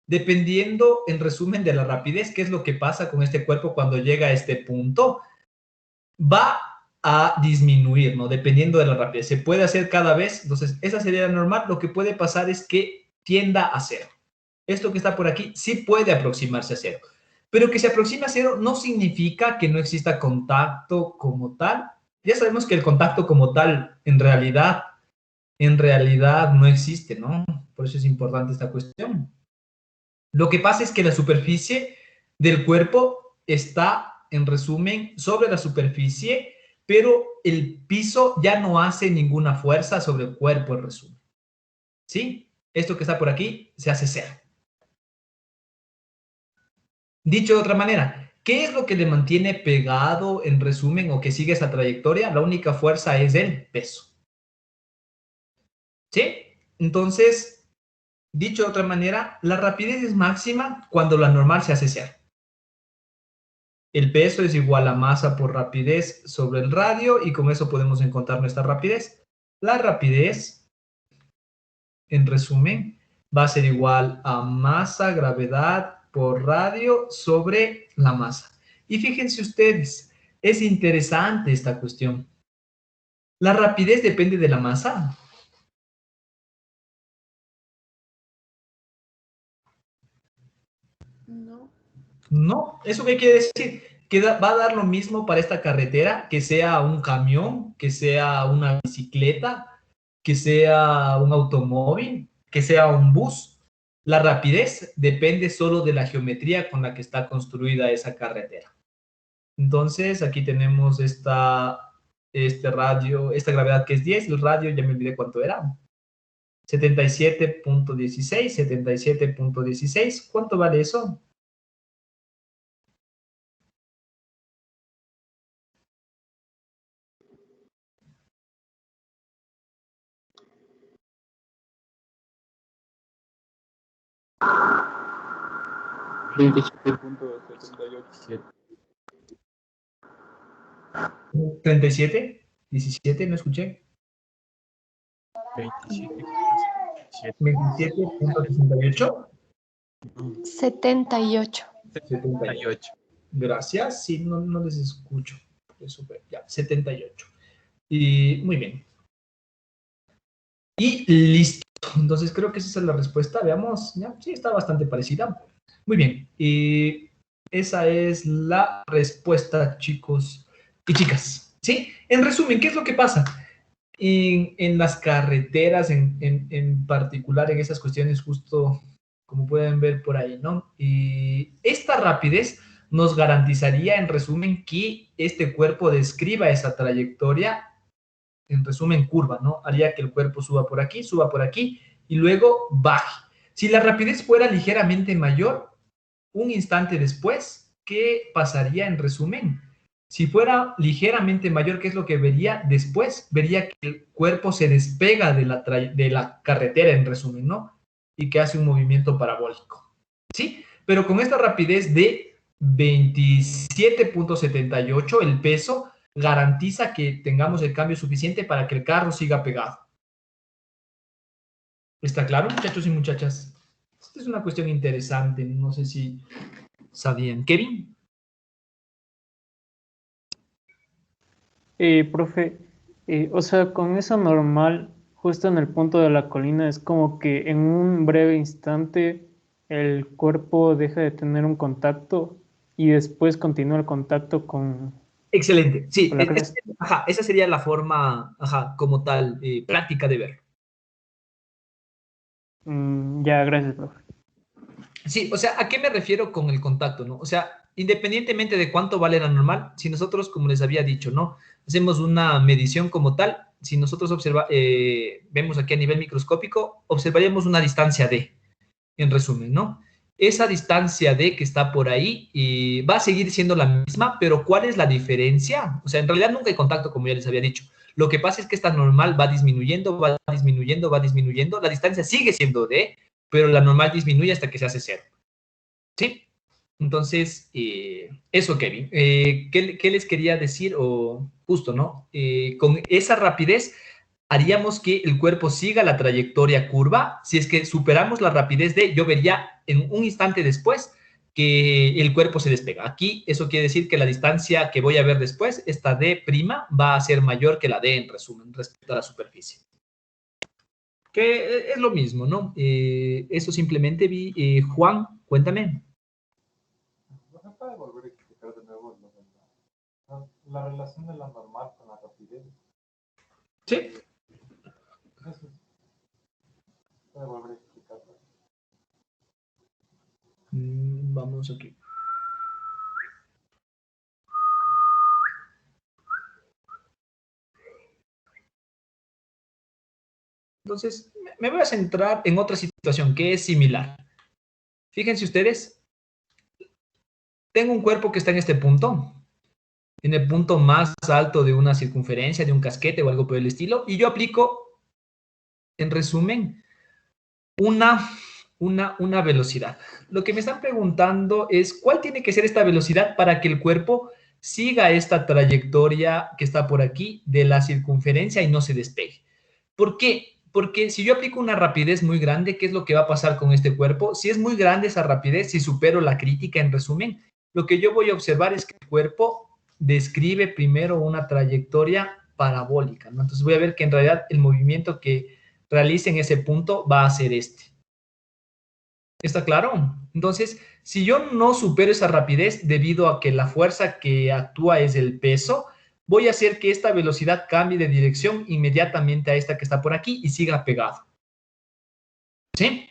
S1: dependiendo, en resumen, de la rapidez, qué es lo que pasa con este cuerpo cuando llega a este punto, va a disminuir, ¿no? Dependiendo de la rapidez. Se puede hacer cada vez, entonces, esa sería la normal. Lo que puede pasar es que tienda a cero. Esto que está por aquí sí puede aproximarse a cero. Pero que se aproxime a cero no significa que no exista contacto como tal. Ya sabemos que el contacto como tal, en realidad no existe, ¿no? Por eso es importante esta cuestión. Lo que pasa es que la superficie del cuerpo está, en resumen, sobre la superficie, pero el piso ya no hace ninguna fuerza sobre el cuerpo, en resumen. ¿Sí? Esto que está por aquí se hace cero. Dicho de otra manera, ¿qué es lo que le mantiene pegado, en resumen, o que sigue esa trayectoria? La única fuerza es el peso. ¿Sí? Entonces, dicho de otra manera, la rapidez es máxima cuando la normal se hace cero. El peso es igual a masa por rapidez sobre el radio y con eso podemos encontrar nuestra rapidez. La rapidez, en resumen, va a ser igual a masa, gravedad por radio sobre la masa. Y fíjense ustedes, es interesante esta cuestión. ¿La rapidez depende de la masa?
S4: No.
S1: No, ¿eso qué quiere decir? Que va a dar lo mismo para esta carretera, que sea un camión, que sea una bicicleta, que sea un automóvil, que sea un bus. La rapidez depende solo de la geometría con la que está construida esa carretera. Entonces, aquí tenemos este radio, esta gravedad que es 10, el radio ya me olvidé cuánto era. 77.16, 77.16. ¿Cuánto vale eso?
S5: $27.78.
S1: 37, 17, no escuché. 27.68.
S9: 78.
S1: 78. Gracias. Sí, no les escucho. Eso, ya, 78. Y muy bien. Y listo. Entonces creo que esa es la respuesta. Veamos. Ya, sí, está bastante parecida. Muy bien. Y esa es la respuesta, chicos y chicas. ¿Sí? En resumen, ¿qué es lo que pasa? En las carreteras, en particular, en esas cuestiones, justo como pueden ver por ahí, ¿no? Y esta rapidez nos garantizaría, en resumen, que este cuerpo describa esa trayectoria, en resumen, curva, ¿no? Haría que el cuerpo suba por aquí, y luego baje. Si la rapidez fuera ligeramente mayor, un instante después, ¿qué pasaría en resumen? Si fuera ligeramente mayor, ¿qué es lo que vería después? Vería que el cuerpo se despega de la carretera, en resumen, ¿no? Y que hace un movimiento parabólico, ¿sí? Pero con esta rapidez de 27.78, el peso garantiza que tengamos el cambio suficiente para que el carro siga pegado. ¿Está claro, muchachos y muchachas? Esta es una cuestión interesante, no sé si sabían. ¿Kevin?
S6: Profe, o sea, con eso normal, justo en el punto de la colina, es como que en un breve instante el cuerpo deja de tener un contacto y después continúa el contacto con...
S1: Excelente, sí,
S6: con la cresta.
S1: esa sería la forma, como tal, práctica de ver.
S6: Ya, gracias, profe.
S1: Sí, o sea, ¿a qué me refiero con el contacto, no? O sea, independientemente de cuánto vale la normal, si nosotros, como les había dicho, ¿no? Hacemos una medición como tal, si nosotros vemos aquí a nivel microscópico, observaríamos una distancia D, en resumen, ¿no? esa distancia D que está por ahí va a seguir siendo la misma, pero ¿cuál es la diferencia? O sea, en realidad nunca hay contacto, como ya les había dicho. Lo que pasa es que esta normal va disminuyendo, va disminuyendo, va disminuyendo. La distancia sigue siendo D, pero la normal disminuye hasta que se hace 0. ¿Sí? Entonces, eso, Kevin. ¿Qué les quería decir? O justo, ¿no? Con esa rapidez haríamos que el cuerpo siga la trayectoria curva. Si es que superamos la rapidez D, yo vería en un instante después que el cuerpo se despega. Aquí eso quiere decir que la distancia que voy a ver después, esta D' va a ser mayor que la D en resumen respecto a la superficie. Que es lo mismo, ¿no? Eso simplemente vi. Juan, cuéntame.
S8: ¿No se puede volver a explicar de nuevo la relación de la normal con la rapidez?
S1: Sí.
S8: Eso puede volver a explicarlo.
S1: Vamos aquí. Entonces, me voy a centrar en otra situación que es similar. Fíjense ustedes, tengo un cuerpo que está en este punto, en el punto más alto de una circunferencia, de un casquete o algo por el estilo, y yo aplico, en resumen, una velocidad. Lo que me están preguntando es, ¿cuál tiene que ser esta velocidad para que el cuerpo siga esta trayectoria que está por aquí de la circunferencia y no se despegue? ¿Por qué? Porque si yo aplico una rapidez muy grande, ¿qué es lo que va a pasar con este cuerpo? Si es muy grande esa rapidez, si supero la crítica en resumen, lo que yo voy a observar es que el cuerpo describe primero una trayectoria parabólica, ¿no? Entonces voy a ver que en realidad el movimiento que realice en ese punto va a ser este. ¿Está claro? Entonces, si yo no supero esa rapidez debido a que la fuerza que actúa es el peso, voy a hacer que esta velocidad cambie de dirección inmediatamente a esta que está por aquí y siga pegado. ¿Sí?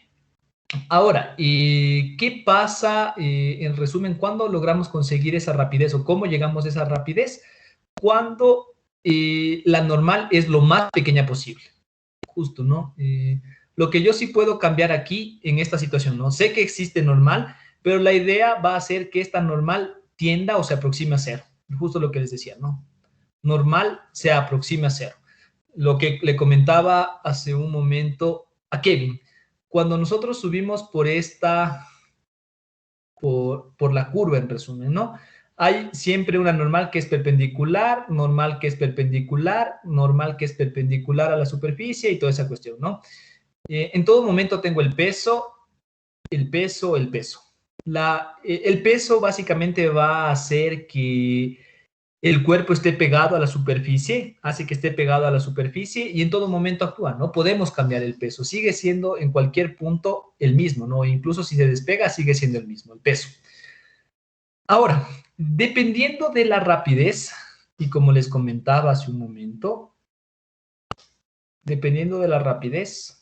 S1: Ahora, ¿qué pasa, en resumen, cuándo logramos conseguir esa rapidez o cómo llegamos a esa rapidez? Cuando la normal es lo más pequeña posible. Justo, ¿no? Lo que yo sí puedo cambiar aquí en esta situación, ¿no? Sé que existe normal, pero la idea va a ser que esta normal tienda o se aproxime a 0. Justo lo que les decía, ¿no? Normal se aproxima a 0. Lo que le comentaba hace un momento a Kevin. Cuando nosotros subimos por la curva, en resumen, ¿no? Hay siempre una normal que es perpendicular, normal que es perpendicular, normal que es perpendicular a la superficie y toda esa cuestión, ¿no? En todo momento tengo el peso, el peso, el peso. El peso básicamente va a hacer que el cuerpo esté pegado a la superficie, hace que esté pegado a la superficie y en todo momento actúa, no podemos cambiar el peso, sigue siendo en cualquier punto el mismo, ¿no? Incluso si se despega, sigue siendo el mismo, el peso. Ahora, dependiendo de la rapidez, y como les comentaba hace un momento, dependiendo de la rapidez,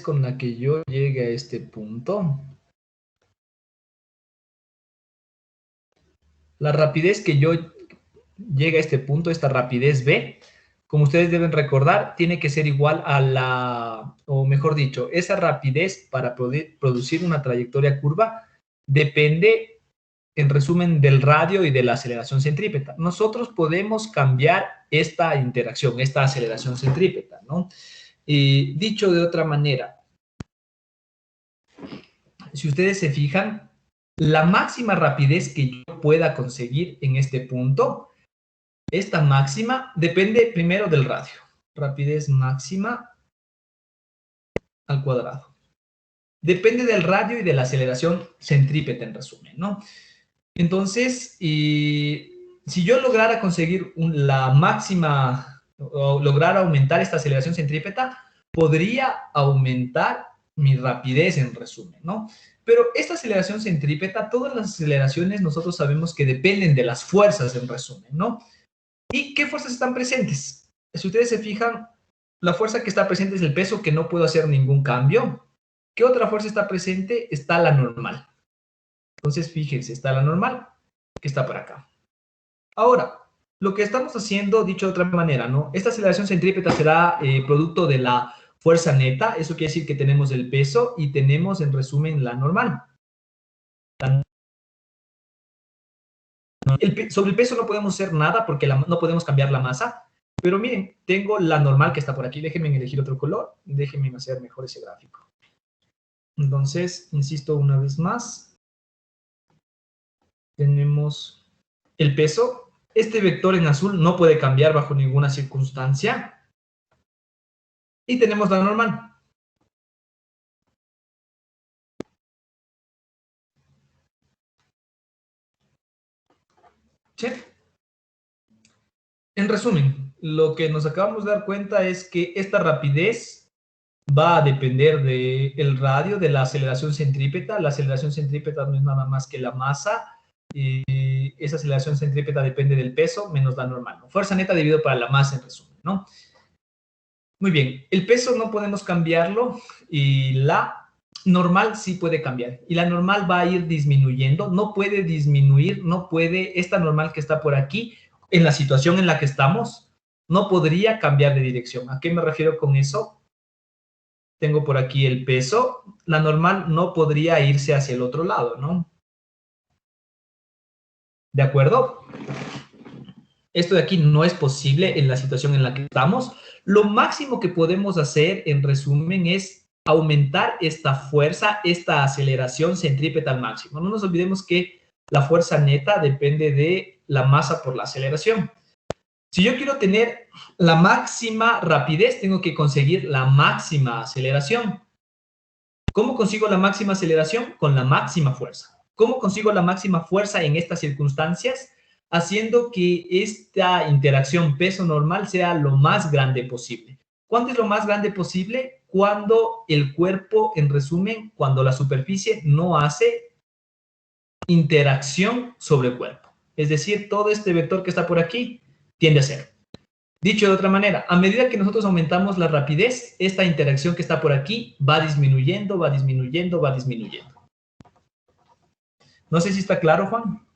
S1: con la que yo llegue a este punto, la rapidez que yo llegue a este punto, esta rapidez B, como ustedes deben recordar, tiene que ser igual a o mejor dicho, esa rapidez para poder producir una trayectoria curva depende, en resumen, del radio y de la aceleración centrípeta. Nosotros podemos cambiar esta interacción, esta aceleración centrípeta, ¿no? Dicho de otra manera, si ustedes se fijan, la máxima rapidez que yo pueda conseguir en este punto, esta máxima depende primero del radio. Rapidez máxima al cuadrado. Depende del radio y de la aceleración centrípeta, en resumen, ¿no? Entonces, si yo lograra conseguir la máxima o lograr aumentar esta aceleración centrípeta, podría aumentar mi rapidez, en resumen, ¿no? Pero esta aceleración centrípeta, todas las aceleraciones nosotros sabemos que dependen de las fuerzas, en resumen, ¿no? ¿Y qué fuerzas están presentes? Si ustedes se fijan, la fuerza que está presente es el peso, que no puedo hacer ningún cambio. ¿Qué otra fuerza está presente? Está la normal. Entonces, fíjense, está la normal, que está por acá. Ahora, Lo que estamos haciendo, dicho de otra manera, ¿no? Esta aceleración centrípeta será producto de la fuerza neta, eso quiere decir que tenemos el peso y tenemos, en resumen, la normal. Sobre el peso no podemos hacer nada porque no podemos cambiar la masa, pero miren, tengo la normal que está por aquí. Déjenme elegir otro color, déjenme hacer mejor ese gráfico. Entonces, insisto una vez más, tenemos el peso. Este vector en azul no puede cambiar bajo ninguna circunstancia. Y tenemos la normal. ¿Sí? En resumen, lo que nos acabamos de dar cuenta es que esta rapidez va a depender del radio, de la aceleración centrípeta. La aceleración centrípeta no es nada más que la masa. Y esa aceleración centrípeta depende del peso menos la normal, ¿no? Fuerza neta dividido para la masa, en resumen, ¿no? Muy bien, el peso no podemos cambiarlo y la normal sí puede cambiar. Y la normal va a ir disminuyendo, no puede disminuir, no puede, esta normal que está por aquí, en la situación en la que estamos, no podría cambiar de dirección. ¿A qué me refiero con eso? Tengo por aquí el peso, la normal no podría irse hacia el otro lado, ¿no? ¿De acuerdo? Esto de aquí no es posible en la situación en la que estamos. Lo máximo que podemos hacer, en resumen, es aumentar esta fuerza, esta aceleración centrípeta al máximo. No nos olvidemos que la fuerza neta depende de la masa por la aceleración. Si yo quiero tener la máxima rapidez, tengo que conseguir la máxima aceleración. ¿Cómo consigo la máxima aceleración? Con la máxima fuerza. ¿Cómo consigo la máxima fuerza en estas circunstancias? Haciendo que esta interacción peso-normal sea lo más grande posible. ¿Cuándo es lo más grande posible? Cuando el cuerpo, en resumen, cuando la superficie no hace interacción sobre el cuerpo. Es decir, todo este vector que está por aquí tiende a cero. Dicho de otra manera, a medida que nosotros aumentamos la rapidez, esta interacción que está por aquí va disminuyendo, va disminuyendo, va disminuyendo. No sé si está claro, Juan.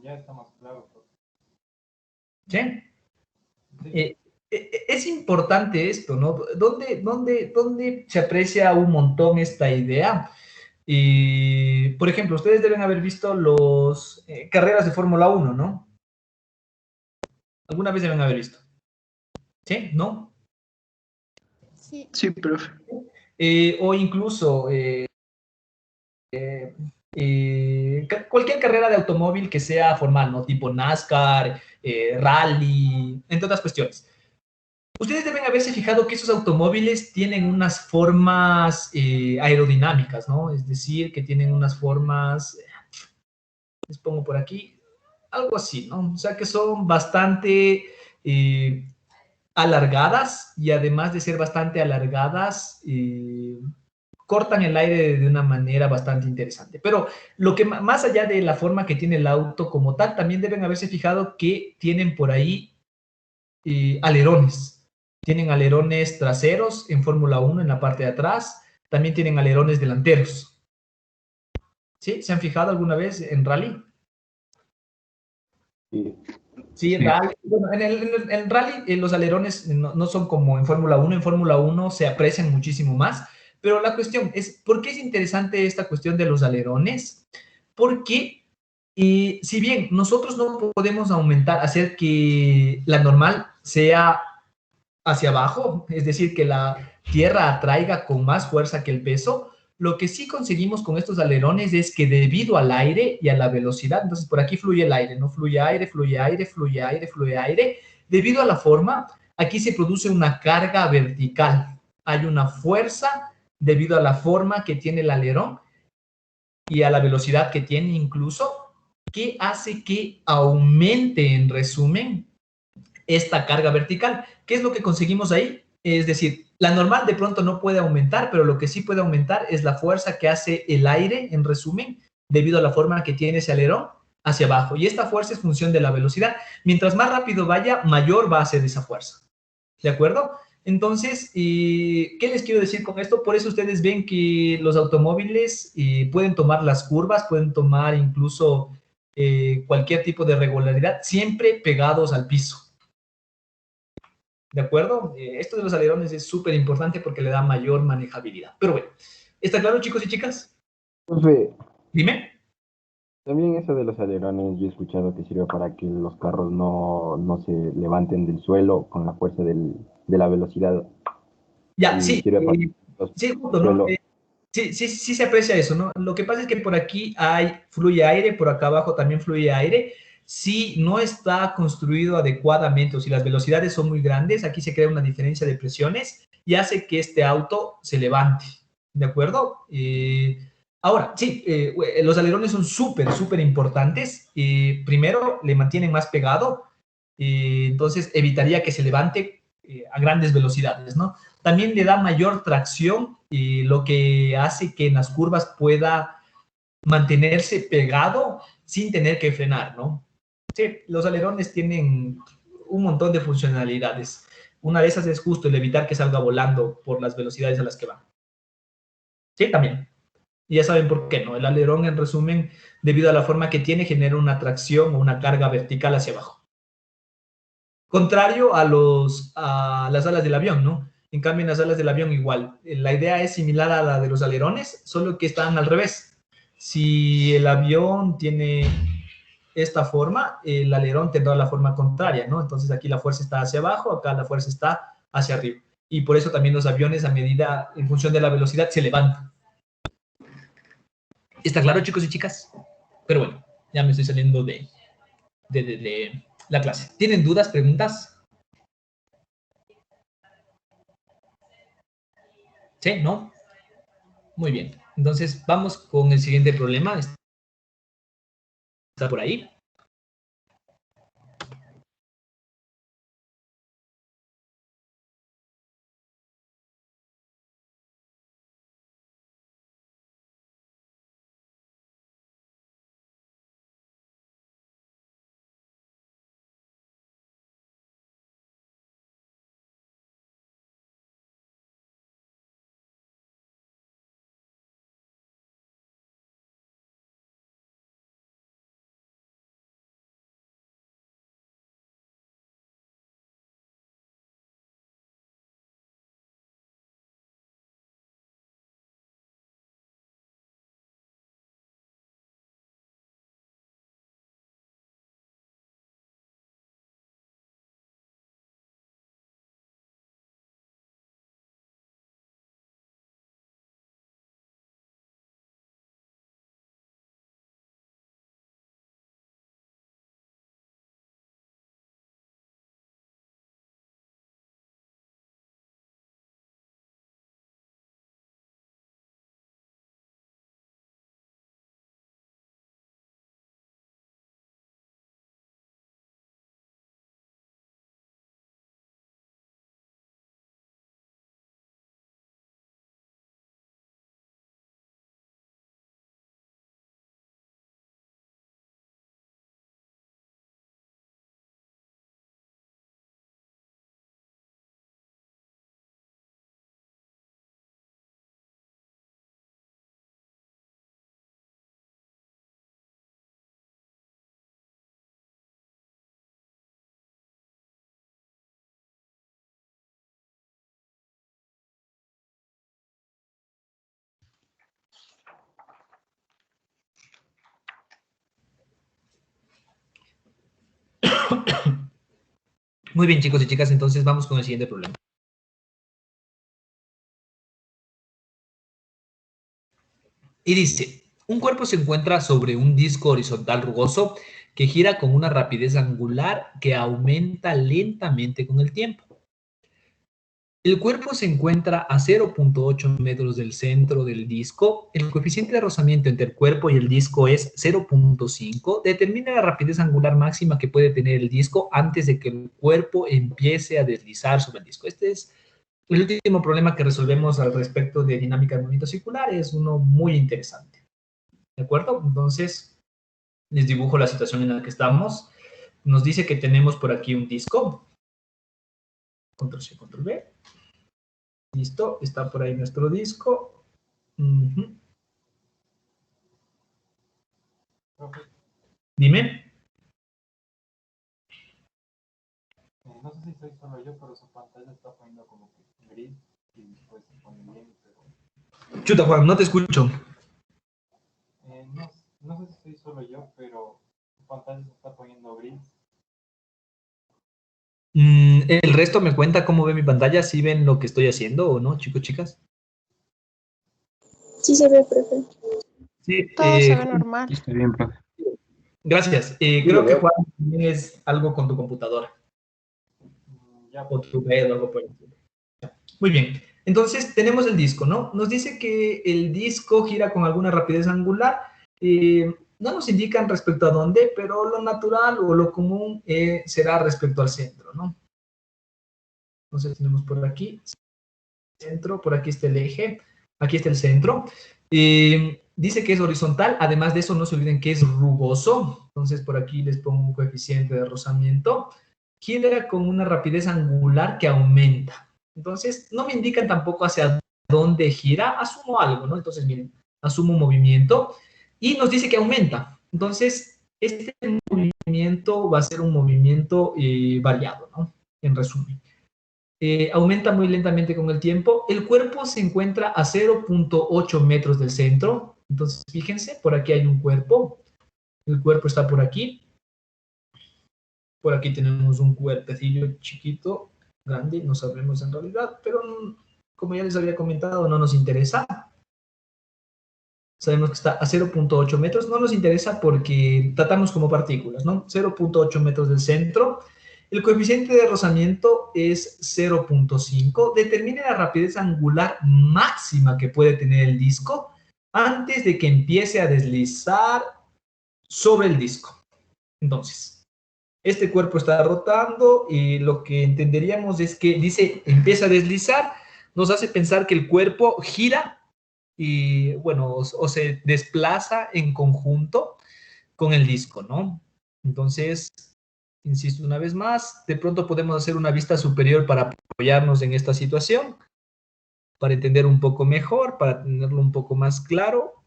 S8: Ya está más claro.
S1: ¿Sí? Es importante esto, ¿no? ¿Dónde se aprecia un montón esta idea? Y, por ejemplo, ustedes deben haber visto las carreras de Fórmula 1, ¿no? ¿Alguna vez deben haber visto? ¿Sí? ¿No?
S4: Sí.
S2: Sí, profe.
S1: O incluso cualquier carrera de automóvil que sea formal, ¿no? Tipo NASCAR, rally, entre otras cuestiones. Ustedes deben haberse fijado que esos automóviles tienen unas formas aerodinámicas, ¿no? Es decir, que tienen unas formas, les pongo por aquí, algo así, ¿no? O sea, que son bastante alargadas y además de ser bastante alargadas, cortan el aire de una manera bastante interesante. Pero lo que más allá de la forma que tiene el auto como tal, también deben haberse fijado que tienen por ahí alerones. Tienen alerones traseros en Fórmula 1 en la parte de atrás. También tienen alerones delanteros. ¿Sí? ¿Se han fijado alguna vez en rally? Sí, en rally. Bueno, en rally los alerones no son como en Fórmula 1. En Fórmula 1 se aprecian muchísimo más. Pero la cuestión es, ¿por qué es interesante esta cuestión de los alerones? Porque si bien nosotros no podemos hacer que la normal sea hacia abajo, es decir, que la tierra atraiga con más fuerza que el peso, lo que sí conseguimos con estos alerones es que debido al aire y a la velocidad, entonces por aquí fluye el aire, ¿no? Fluye aire, fluye aire, fluye aire, fluye aire. Debido a la forma, aquí se produce una carga vertical. Hay una fuerza debido a la forma que tiene el alerón y a la velocidad que tiene incluso, que hace que aumente, en resumen, esta carga vertical. ¿Qué es lo que conseguimos ahí? Es decir, la normal de pronto no puede aumentar, pero lo que sí puede aumentar es la fuerza que hace el aire, en resumen, debido a la forma que tiene ese alerón hacia abajo. Y esta fuerza es función de la velocidad. Mientras más rápido vaya, mayor va a ser esa fuerza. ¿De acuerdo? Entonces, ¿qué les quiero decir con esto? Por eso ustedes ven que los automóviles pueden tomar las curvas, pueden tomar incluso cualquier tipo de regularidad, siempre pegados al piso. ¿De acuerdo? Esto de los alerones es súper importante porque le da mayor manejabilidad. Pero bueno, ¿está claro, chicos y chicas?
S9: Profe,
S1: Dime.
S9: también eso de los alerones, yo he escuchado que sirve para que los carros no se levanten del suelo con la fuerza de la velocidad
S1: Ya,
S9: y
S1: sí,
S9: sirve para los
S1: sí, justo, ¿no?
S9: suelo.
S1: Sí se aprecia eso, ¿no? Lo que pasa es que por aquí fluye aire, por acá abajo también fluye aire. Si no está construido adecuadamente o si las velocidades son muy grandes, aquí se crea una diferencia de presiones y hace que este auto se levante, ¿de acuerdo? Ahora, sí, los alerones son súper importantes. Primero, le mantienen más pegado, entonces evitaría que se levante a grandes velocidades, ¿no? También le da mayor tracción y lo que hace que en las curvas pueda mantenerse pegado sin tener que frenar, ¿no? Sí, los alerones tienen un montón de funcionalidades. Una de esas es justo el evitar que salga volando por las velocidades a las que va. Sí, también. Y ya saben por qué, ¿no? El alerón, en resumen, debido a la forma que tiene, genera una tracción o una carga vertical hacia abajo. Contrario a las alas del avión, ¿no? En cambio, en las alas del avión igual. La idea es similar a la de los alerones, solo que están al revés. Si el avión tiene esta forma, el alerón tendrá la forma contraria, ¿no? Entonces aquí la fuerza está hacia abajo, acá la fuerza está hacia arriba. Y por eso también los aviones, a medida, en función de la velocidad, se levantan. ¿Está claro, chicos y chicas? Pero bueno, ya me estoy saliendo de la clase. ¿Tienen dudas, preguntas? ¿Sí? ¿No? Muy bien. Entonces, vamos con el siguiente problema. Está por ahí. Muy bien, chicos y chicas, entonces vamos con el siguiente problema. Y dice, un cuerpo se encuentra sobre un disco horizontal rugoso que gira con una rapidez angular que aumenta lentamente con el tiempo. El cuerpo se encuentra a 0.8 metros del centro del disco. El coeficiente de rozamiento entre el cuerpo y el disco es 0.5. Determina la rapidez angular máxima que puede tener el disco antes de que el cuerpo empiece a deslizar sobre el disco. Este es el último problema que resolvemos al respecto de dinámica del movimiento circular. Es uno muy interesante. ¿De acuerdo? Entonces, les dibujo la situación en la que estamos. Nos dice que tenemos por aquí un disco. Control C, Control V. Listo, está por ahí nuestro disco. Ujú.
S8: Profe,
S1: Dime.
S8: no sé si soy solo yo, pero su pantalla está poniendo como que gris y después se pone bien, pero
S1: Chuta, Juan, no te escucho.
S8: no, no sé si soy solo yo, pero su pantalla se está poniendo gris.
S1: El resto me cuenta cómo ve mi pantalla, si ven lo que estoy haciendo o no, chicos, chicas.
S4: Sí se ve, profe.
S1: Sí,
S10: Todo se ve normal.
S3: Está bien, profe.
S1: gracias.
S9: Sí,
S1: Creo
S9: lo
S1: que
S9: veo.
S1: Juan tienes algo con tu computadora
S8: Ya,
S1: o tu mail o algo por el estilo. Muy bien. Entonces tenemos el disco, ¿no? Nos dice que el disco gira con alguna rapidez angular. No nos indican respecto a dónde, pero lo natural o lo común será respecto al centro, ¿no? Entonces tenemos por aquí centro, por aquí está el eje, aquí está el centro. Dice que es horizontal, además de eso no se olviden que es rugoso, entonces por aquí les pongo un coeficiente de rozamiento. Gira con una rapidez angular que aumenta. Entonces no me indican tampoco hacia dónde gira, asumo algo, ¿no? Entonces miren, asumo un movimiento y nos dice que aumenta. Entonces este movimiento va a ser un movimiento variado, ¿no? En resumen. Aumenta muy lentamente con el tiempo. El cuerpo se encuentra a 0.8 metros del centro. Entonces, fíjense, por aquí hay un cuerpo. El cuerpo está por aquí. Por aquí tenemos un cuerpecillo chiquito, grande, no sabemos en realidad, pero como ya les había comentado, no nos interesa. Sabemos que está a 0.8 metros. No nos interesa porque tratamos como partículas, ¿no? 0.8 metros del centro. El coeficiente de rozamiento es 0.5. Determine la rapidez angular máxima que puede tener el disco antes de que empiece a deslizar sobre el disco. Entonces, este cuerpo está rotando y lo que entenderíamos es que dice empieza a deslizar, nos hace pensar que el cuerpo gira y, bueno, o se desplaza en conjunto con el disco, ¿no? Entonces, insisto una vez más, de pronto podemos hacer una vista superior para apoyarnos en esta situación, para entender un poco mejor, para tenerlo un poco más claro.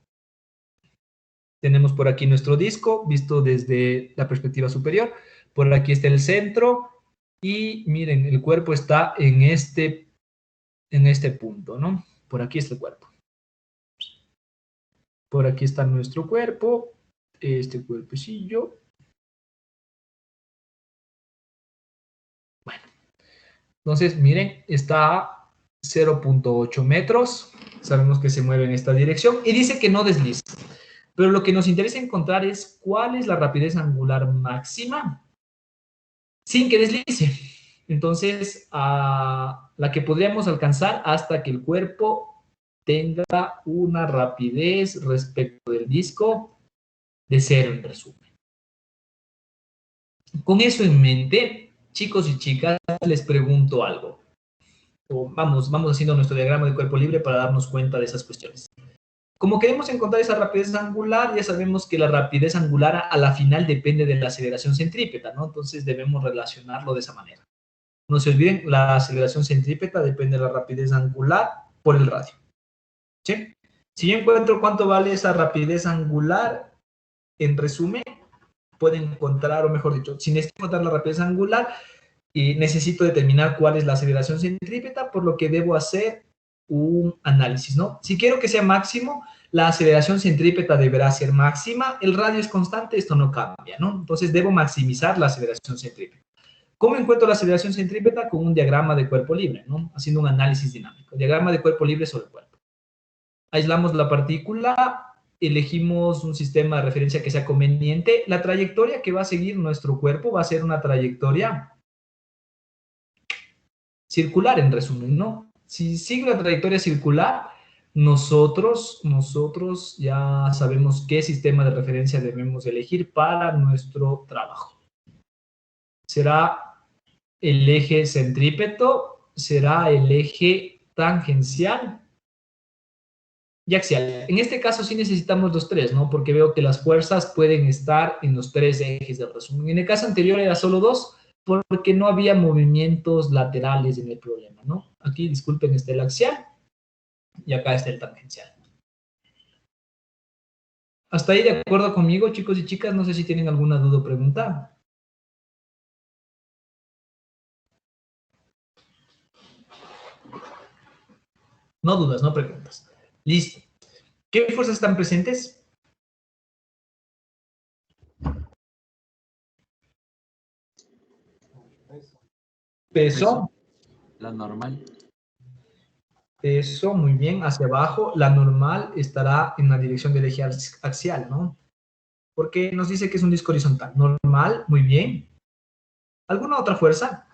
S1: Tenemos por aquí nuestro disco, visto desde la perspectiva superior. Por aquí está el centro y miren, el cuerpo está en este punto, ¿no? Por aquí está el cuerpo. Por aquí está nuestro cuerpo, este cuerpecillo. Bueno, entonces miren, está a 0.8 metros. Sabemos que se mueve en esta dirección y dice que no desliza. Pero lo que nos interesa encontrar es cuál es la rapidez angular máxima sin que deslice. Entonces, la que podríamos alcanzar hasta que el cuerpo tenga una rapidez respecto del disco de 0, en resumen. Con eso en mente, chicos y chicas, les pregunto algo. Vamos haciendo nuestro diagrama de cuerpo libre para darnos cuenta de esas cuestiones. Como queremos encontrar esa rapidez angular, ya sabemos que la rapidez angular a la final depende de la aceleración centrípeta, ¿no? Entonces debemos relacionarlo de esa manera. No se olviden, la aceleración centrípeta depende de la rapidez angular por el radio. ¿Sí? Si yo encuentro cuánto vale esa rapidez angular, en resumen, pueden encontrar, o mejor dicho, si necesito encontrar la rapidez angular, necesito determinar cuál es la aceleración centrípeta, por lo que debo hacer un análisis, ¿no? Si quiero que sea máximo, la aceleración centrípeta deberá ser máxima, el radio es constante, esto no cambia, ¿no? Entonces debo maximizar la aceleración centrípeta. ¿Cómo encuentro la aceleración centrípeta? Con un diagrama de cuerpo libre, ¿no? Haciendo un análisis dinámico. Diagrama de cuerpo libre sobre el cuerpo. Aislamos la partícula, elegimos un sistema de referencia que sea conveniente. La trayectoria que va a seguir nuestro cuerpo va a ser una trayectoria circular, en resumen, ¿no? Si sigue la trayectoria circular, nosotros ya sabemos qué sistema de referencia debemos elegir para nuestro trabajo. Será el eje centrípeto, será el eje tangencial y axial. En este caso sí necesitamos los tres, ¿no? Porque veo que las fuerzas pueden estar en los tres ejes del resumen. En el caso anterior era solo dos, porque no había movimientos laterales en el problema, ¿no? Aquí, disculpen, está el axial y acá está el tangencial. Hasta ahí de acuerdo conmigo, chicos y chicas, no sé si tienen alguna duda o pregunta. No dudas, no preguntas. Listo. ¿Qué fuerzas están presentes? Peso.
S7: La normal.
S1: Peso, muy bien, hacia abajo. La normal estará en la dirección del eje axial, ¿no? Porque nos dice que es un disco horizontal. Normal, muy bien. ¿Alguna otra fuerza?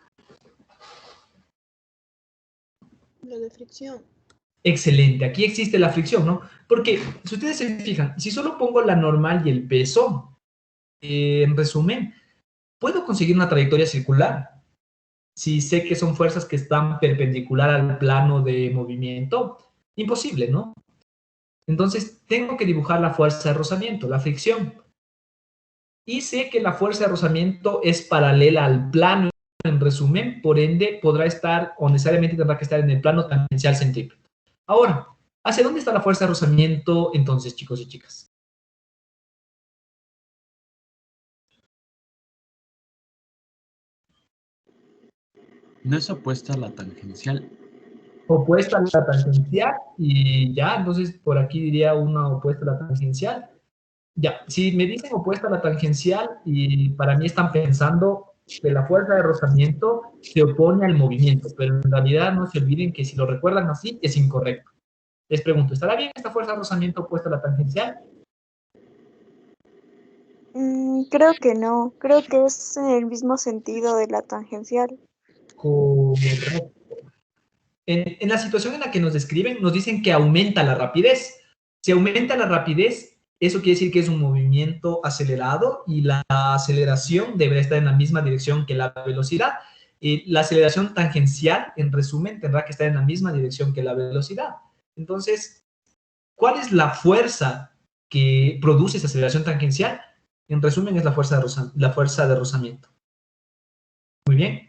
S4: La de fricción.
S1: Excelente, aquí existe la fricción, ¿no? Porque si ustedes se fijan, si solo pongo la normal y el peso, en resumen, puedo conseguir una trayectoria circular. Si sé que son fuerzas que están perpendicular al plano de movimiento, imposible, ¿no? Entonces, tengo que dibujar la fuerza de rozamiento, la fricción. Y sé que la fuerza de rozamiento es paralela al plano, en resumen, por ende, podrá estar, o necesariamente tendrá que estar en el plano tangencial centrípeto. Ahora, ¿hacia dónde está la fuerza de rozamiento entonces, chicos y chicas?
S7: ¿No es opuesta a la tangencial?
S1: Opuesta a la tangencial y ya, entonces por aquí diría una opuesta a la tangencial. Ya, si me dicen opuesta a la tangencial y para mí están pensando que la fuerza de rozamiento se opone al movimiento, pero en realidad no se olviden que si lo recuerdan así es incorrecto. Les pregunto, ¿estará bien esta fuerza de rozamiento opuesta a la tangencial?
S10: Creo que no, creo que es en el mismo sentido de la tangencial.
S1: Correcto. En la situación en la que nos describen, nos dicen que aumenta la rapidez. Si aumenta la rapidez, eso quiere decir que es un movimiento acelerado y la aceleración deberá estar en la misma dirección que la velocidad. La aceleración tangencial, en resumen, tendrá que estar en la misma dirección que la velocidad. Entonces, ¿cuál es la fuerza que produce esa aceleración tangencial? En resumen, es la fuerza de rozamiento. Muy bien.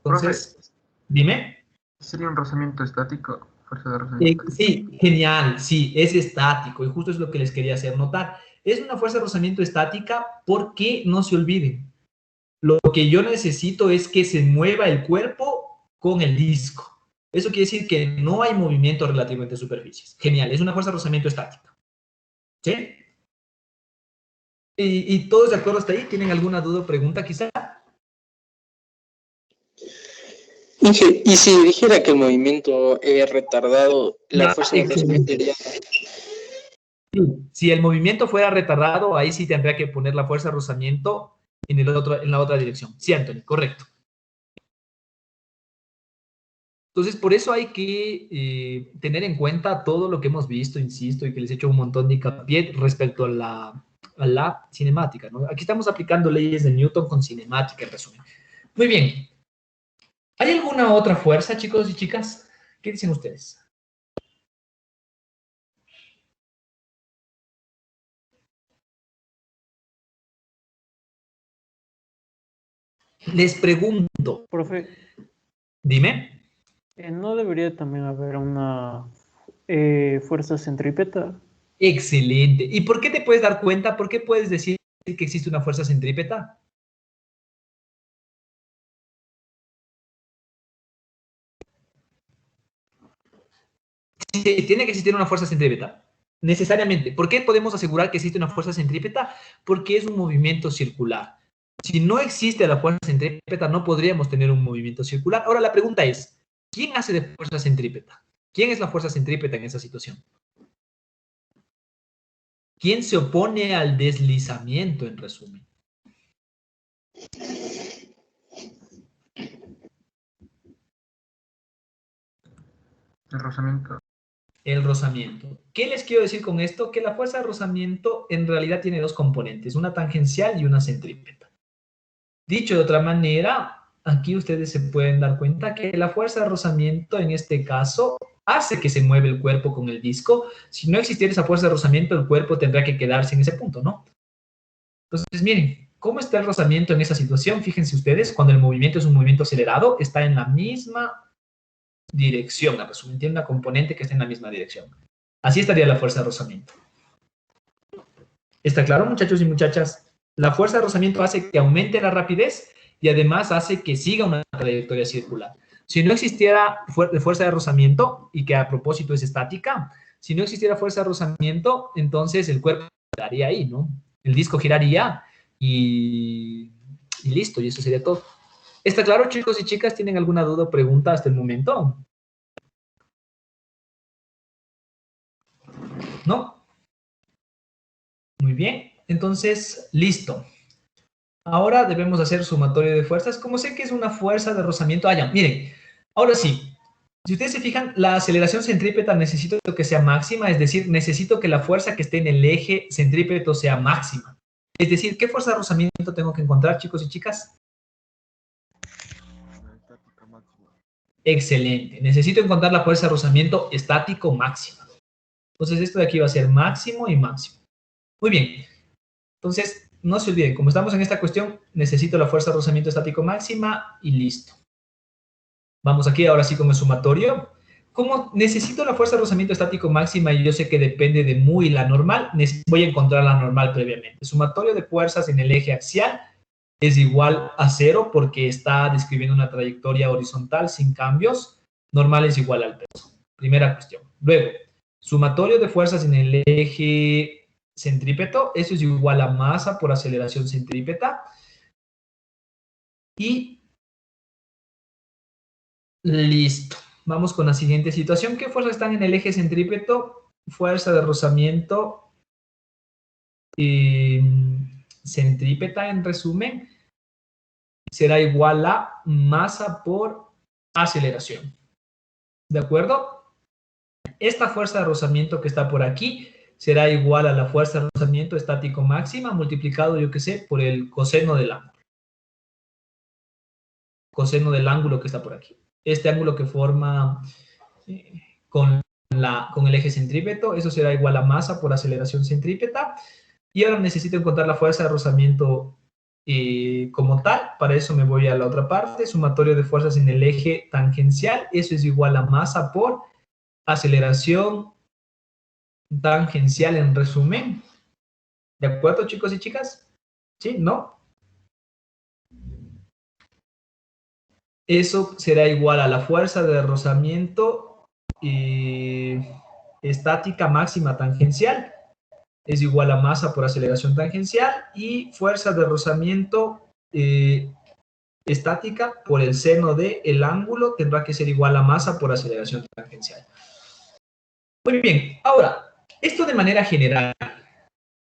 S1: Entonces,
S3: Profe,
S1: dime.
S3: ¿sería un rozamiento estático? Fuerza de rozamiento estático.
S1: Sí, genial, sí, es estático y justo es lo que les quería hacer notar. Es una fuerza de rozamiento estática porque no se olviden. Lo que yo necesito es que se mueva el cuerpo con el disco. Eso quiere decir que no hay movimiento relativamente a superficies. Genial, es una fuerza de rozamiento estática. ¿Sí? ¿Y todos de acuerdo hasta ahí? ¿Tienen alguna duda o pregunta quizá?
S11: Inge, y si dijera que el movimiento es retardado, la fuerza de rozamiento
S1: Excelente.
S11: sería...
S1: Sí, si el movimiento fuera retardado, ahí sí tendría que poner la fuerza de rozamiento en la otra dirección. Sí, Anthony, correcto. Entonces, por eso hay que tener en cuenta todo lo que hemos visto, insisto, y que les he hecho un montón de hincapié respecto a la cinemática, ¿no? Aquí estamos aplicando leyes de Newton con cinemática, en resumen. Muy bien. ¿Hay alguna otra fuerza, chicos y chicas? ¿Qué dicen ustedes? Les pregunto.
S6: Profe,
S1: Dime.
S6: ¿no debería también haber una fuerza centrípeta?
S1: Excelente. ¿Y por qué te puedes dar cuenta? ¿Por qué puedes decir que existe una fuerza centrípeta? Sí, tiene que existir una fuerza centrípeta. Necesariamente. ¿Por qué podemos asegurar que existe una fuerza centrípeta? Porque es un movimiento circular. Si no existe la fuerza centrípeta, no podríamos tener un movimiento circular. Ahora la pregunta es, ¿quién hace de fuerza centrípeta? ¿Quién es la fuerza centrípeta en esa situación? ¿Quién se opone al deslizamiento, en resumen?
S3: El rozamiento.
S1: El rozamiento. ¿Qué les quiero decir con esto? Que la fuerza de rozamiento en realidad tiene dos componentes, una tangencial y una centrípeta. Dicho de otra manera, aquí ustedes se pueden dar cuenta que la fuerza de rozamiento en este caso hace que se mueve el cuerpo con el disco. Si no existiera esa fuerza de rozamiento, el cuerpo tendrá que quedarse en ese punto, ¿no? Entonces, miren, ¿Cómo está el rozamiento en esa situación? Fíjense ustedes, cuando el movimiento es un movimiento acelerado, está en la misma dirección, tiene una componente que está en la misma dirección. Así estaría la fuerza de rozamiento. ¿Está claro, muchachos y muchachas? La fuerza de rozamiento hace que aumente la rapidez y además hace que siga una trayectoria circular. Si no existiera fuerza de rozamiento, y que a propósito es estática, si no existiera fuerza de rozamiento, entonces el cuerpo quedaría ahí, ¿no? El disco giraría y listo, y eso sería todo. ¿Está claro, chicos y chicas? ¿Tienen alguna duda o pregunta hasta el momento? ¿No? Muy bien, entonces, listo. Ahora debemos hacer sumatorio de fuerzas. Como sé que es una fuerza de rozamiento, ya, miren, ahora sí, si ustedes se fijan, la aceleración centrípeta necesito que sea máxima, es decir, necesito que la fuerza que esté en el eje centrípeto sea máxima. Es decir, ¿qué fuerza de rozamiento tengo que encontrar, chicos y chicas? Excelente. Necesito encontrar la fuerza de rozamiento estático máxima. Entonces, esto de aquí va a ser máximo y máximo. Muy bien. Entonces, no se olviden, como estamos en esta cuestión, necesito la fuerza de rozamiento estático máxima y listo. Vamos aquí ahora sí con el sumatorio. Como necesito la fuerza de rozamiento estático máxima y yo sé que depende de mu y la normal, voy a encontrar la normal previamente. Sumatorio de fuerzas en el eje axial es igual a 0 porque está describiendo una trayectoria horizontal sin cambios. Normal es igual al peso. Primera cuestión. Luego, sumatorio de fuerzas en el eje centrípeto, eso es igual a masa por aceleración centrípeta. Y listo. Vamos con la siguiente situación. ¿Qué fuerzas están en el eje centrípeto? Fuerza de rozamiento centrípeta, en resumen, será igual a masa por aceleración. ¿De acuerdo? Esta fuerza de rozamiento que está por aquí será igual a la fuerza de rozamiento estático máxima multiplicado, yo qué sé, por el coseno del ángulo. Coseno del ángulo que está por aquí. Este ángulo que forma con el eje centrípeto, eso será igual a masa por aceleración centrípeta. Y ahora necesito encontrar la fuerza de rozamiento como tal. Para eso me voy a la otra parte, sumatorio de fuerzas en el eje tangencial, eso es igual a masa por aceleración tangencial, en resumen. ¿De acuerdo, chicos y chicas? ¿Sí? ¿No? Eso será igual a la fuerza de rozamiento estática máxima tangencial, es igual a masa por aceleración tangencial, y fuerza de rozamiento estática por el seno del ángulo tendrá que ser igual a masa por aceleración tangencial. Muy bien, ahora, esto de manera general,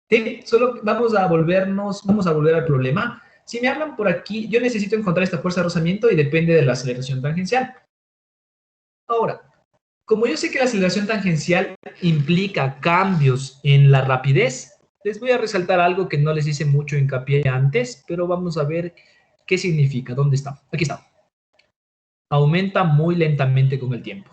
S1: ¿sí? Solo vamos a volver al problema. Si me hablan por aquí, yo necesito encontrar esta fuerza de rozamiento y depende de la aceleración tangencial. Ahora, como yo sé que la aceleración tangencial implica cambios en la rapidez, les voy a resaltar algo que no les hice mucho hincapié antes, pero vamos a ver qué significa. ¿Dónde está? Aquí está. Aumenta muy lentamente con el tiempo.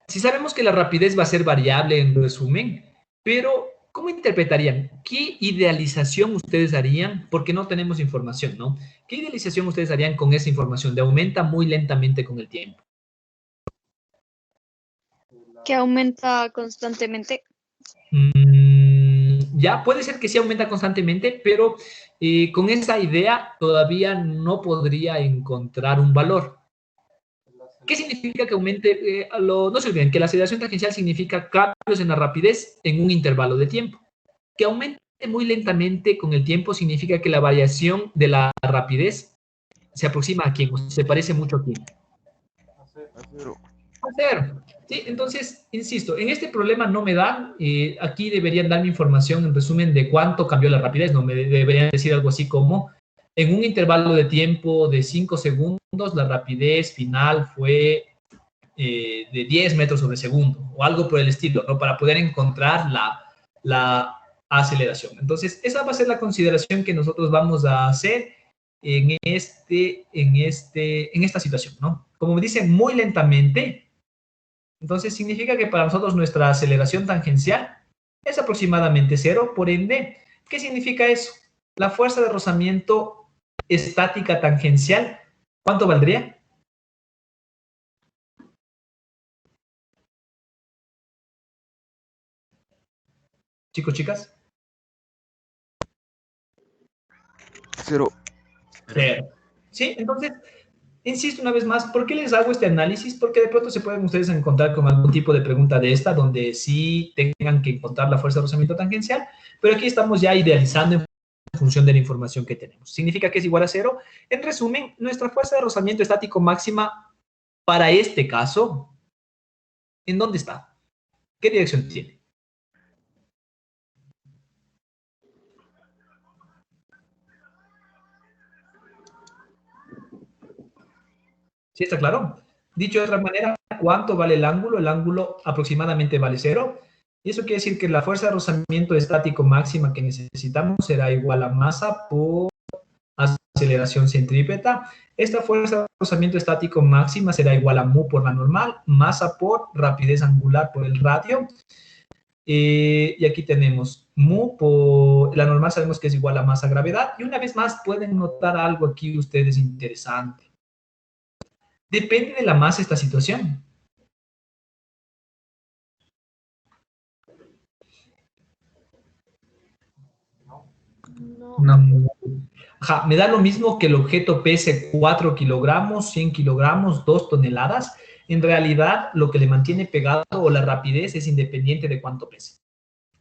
S1: Si sabemos que la rapidez va a ser variable en resumen, pero ¿cómo interpretarían? ¿Qué idealización ustedes harían? Porque no tenemos información, ¿no? ¿Qué idealización ustedes harían con esa información de aumenta muy lentamente con el tiempo?
S10: Que aumenta constantemente.
S1: Ya, puede ser que sí aumenta constantemente, pero con esa idea todavía no podría encontrar un valor. ¿Qué significa que aumente? No se olviden que la aceleración tangencial significa cambios en la rapidez en un intervalo de tiempo. Que aumente muy lentamente con el tiempo significa que la variación de la rapidez se aproxima a quién, o se parece mucho a quién. A cero. Sí, entonces, insisto, en este problema no me dan, aquí deberían darme información en resumen de cuánto cambió la rapidez, no me deberían decir algo así como en un intervalo de tiempo de 5 segundos, la rapidez final fue de 10 metros sobre segundo, o algo por el estilo, ¿no? Para poder encontrar la aceleración. Entonces, esa va a ser la consideración que nosotros vamos a hacer en esta situación, ¿no? Como me dicen muy lentamente, entonces significa que para nosotros nuestra aceleración tangencial es aproximadamente cero, por ende, ¿qué significa eso? La fuerza de rozamiento estática tangencial, ¿cuánto valdría? Chicos, chicas.
S12: Cero.
S1: Cero. ¿Sí? Entonces, insisto una vez más, ¿por qué les hago este análisis? Porque de pronto se pueden ustedes encontrar con algún tipo de pregunta de esta, donde sí tengan que encontrar la fuerza de rozamiento tangencial, pero aquí estamos ya idealizando en función de la información que tenemos. ¿Significa que es igual a cero? En resumen, nuestra fuerza de rozamiento estático máxima para este caso, ¿en dónde está? ¿Qué dirección tiene? ¿Sí está claro? Dicho de otra manera, ¿cuánto vale el ángulo? El ángulo aproximadamente vale cero. Y eso quiere decir que la fuerza de rozamiento estático máxima que necesitamos será igual a masa por aceleración centrípeta. Esta fuerza de rozamiento estático máxima será igual a mu por la normal, masa por rapidez angular por el radio. Y aquí tenemos mu por la normal, sabemos que es igual a masa gravedad. Y una vez más pueden notar algo aquí ustedes interesante. Depende de la masa esta situación. No. Ajá, me da lo mismo que el objeto pese 4 kilogramos, 100 kilogramos, 2 toneladas. En realidad, lo que le mantiene pegado o la rapidez es independiente de cuánto pese.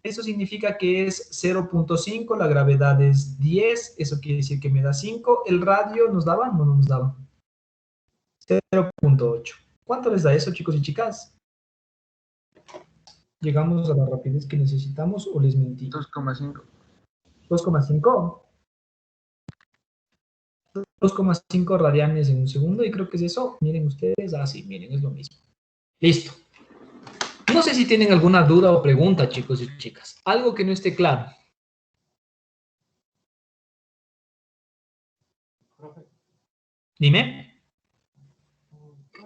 S1: Eso significa que es 0.5, la gravedad es 10, eso quiere decir que me da 5. El radio nos daba, no nos daba. 0.8. ¿Cuánto les da eso, chicos y chicas? ¿Llegamos a la rapidez que necesitamos o les mentí?
S3: 2,5.
S1: 2,5. 2,5 radianes en un segundo, y creo que es eso. Miren ustedes, sí, miren, es lo mismo. Listo. No sé si tienen alguna duda o pregunta, chicos y chicas. Algo que no esté claro.
S8: Profe,
S1: Dime.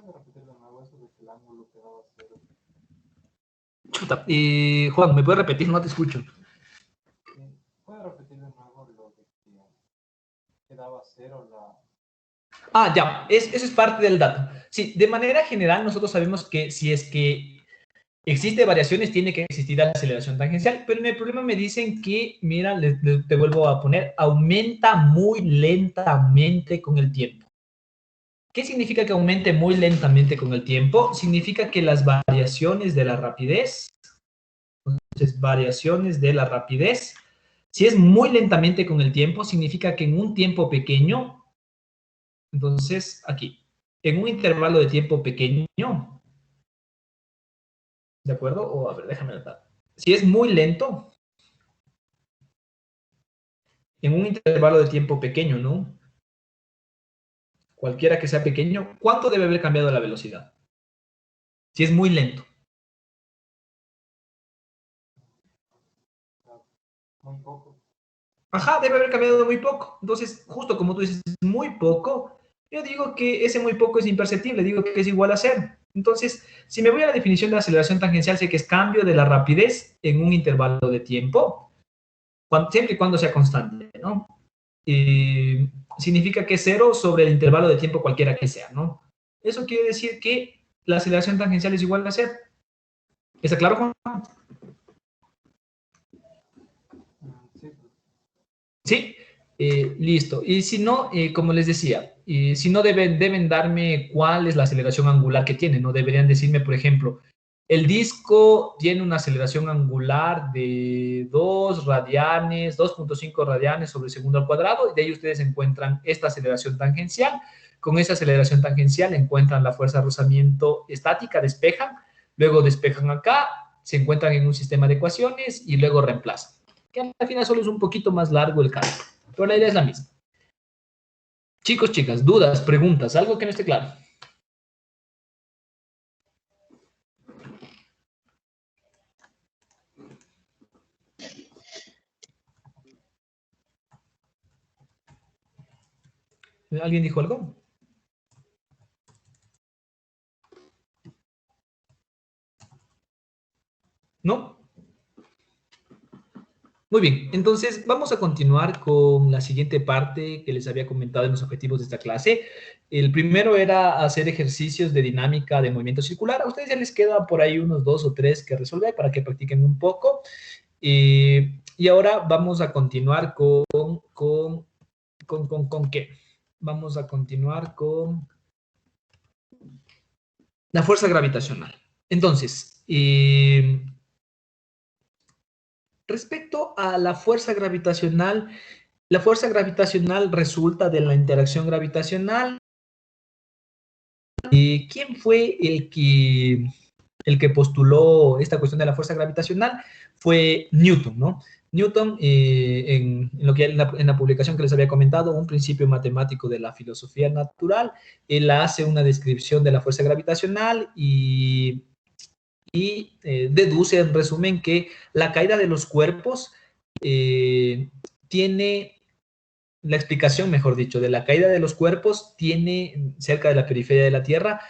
S8: ¿puede repetir de nuevo eso de que el ángulo quedaba cero?
S1: Chuta, Juan, ¿me puedes repetir? No te escucho.
S8: ¿Puede repetir de nuevo lo de que quedaba cero la...
S1: Ya, eso es parte del dato. Sí, de manera general nosotros sabemos que si es que existe variaciones, tiene que existir la aceleración tangencial, pero en el problema me dicen que, mira, te vuelvo a poner, aumenta muy lentamente con el tiempo. ¿Qué significa que aumente muy lentamente con el tiempo? Significa que las variaciones de la rapidez, entonces variaciones de la rapidez, si es muy lentamente con el tiempo, significa que en un tiempo pequeño, entonces aquí, en un intervalo de tiempo pequeño, ¿de acuerdo? O a ver, déjame notar. Si es muy lento, en un intervalo de tiempo pequeño, ¿no? Cualquiera que sea pequeño, ¿cuánto debe haber cambiado la velocidad? Si es muy lento.
S8: Muy poco.
S1: Ajá, debe haber cambiado muy poco. Entonces, justo como tú dices, muy poco, yo digo que ese muy poco es imperceptible, digo que es igual a cero. Entonces, si me voy a la definición de aceleración tangencial, sé que es cambio de la rapidez en un intervalo de tiempo, siempre y cuando sea constante, ¿no? Significa que es cero sobre el intervalo de tiempo cualquiera que sea, ¿no? Eso quiere decir que la aceleración tangencial es igual a cero. ¿Está claro, Juan?
S8: Sí.
S1: Sí, listo. Y si no, como les decía, si no deben darme cuál es la aceleración angular que tiene, ¿no? Deberían decirme, por ejemplo, el disco tiene una aceleración angular de 2 radianes, 2.5 radianes sobre segundo al cuadrado, y de ahí ustedes encuentran esta aceleración tangencial. Con esa aceleración tangencial encuentran la fuerza de rozamiento estática, despejan, luego despejan acá, se encuentran en un sistema de ecuaciones y luego reemplazan. Que al final solo es un poquito más largo el cálculo, pero la idea es la misma. Chicos, chicas, dudas, preguntas, algo que no esté claro. ¿Alguien dijo algo? ¿No? Muy bien, entonces vamos a continuar con la siguiente parte que les había comentado en los objetivos de esta clase. El primero era hacer ejercicios de dinámica de movimiento circular. A ustedes ya les queda por ahí unos 2 o 3 que resolver para que practiquen un poco. Y ahora vamos a continuar ¿con qué? Vamos a continuar con la fuerza gravitacional. Entonces, respecto a la fuerza gravitacional resulta de la interacción gravitacional. ¿Quién fue el que postuló esta cuestión de la fuerza gravitacional? Fue Newton, ¿no? Newton, en la publicación que les había comentado, Un principio matemático de la filosofía natural, él hace una descripción de la fuerza gravitacional y deduce, en resumen, que la caída de los cuerpos tiene, la explicación, mejor dicho, de la caída de los cuerpos tiene cerca de la periferia de la Tierra,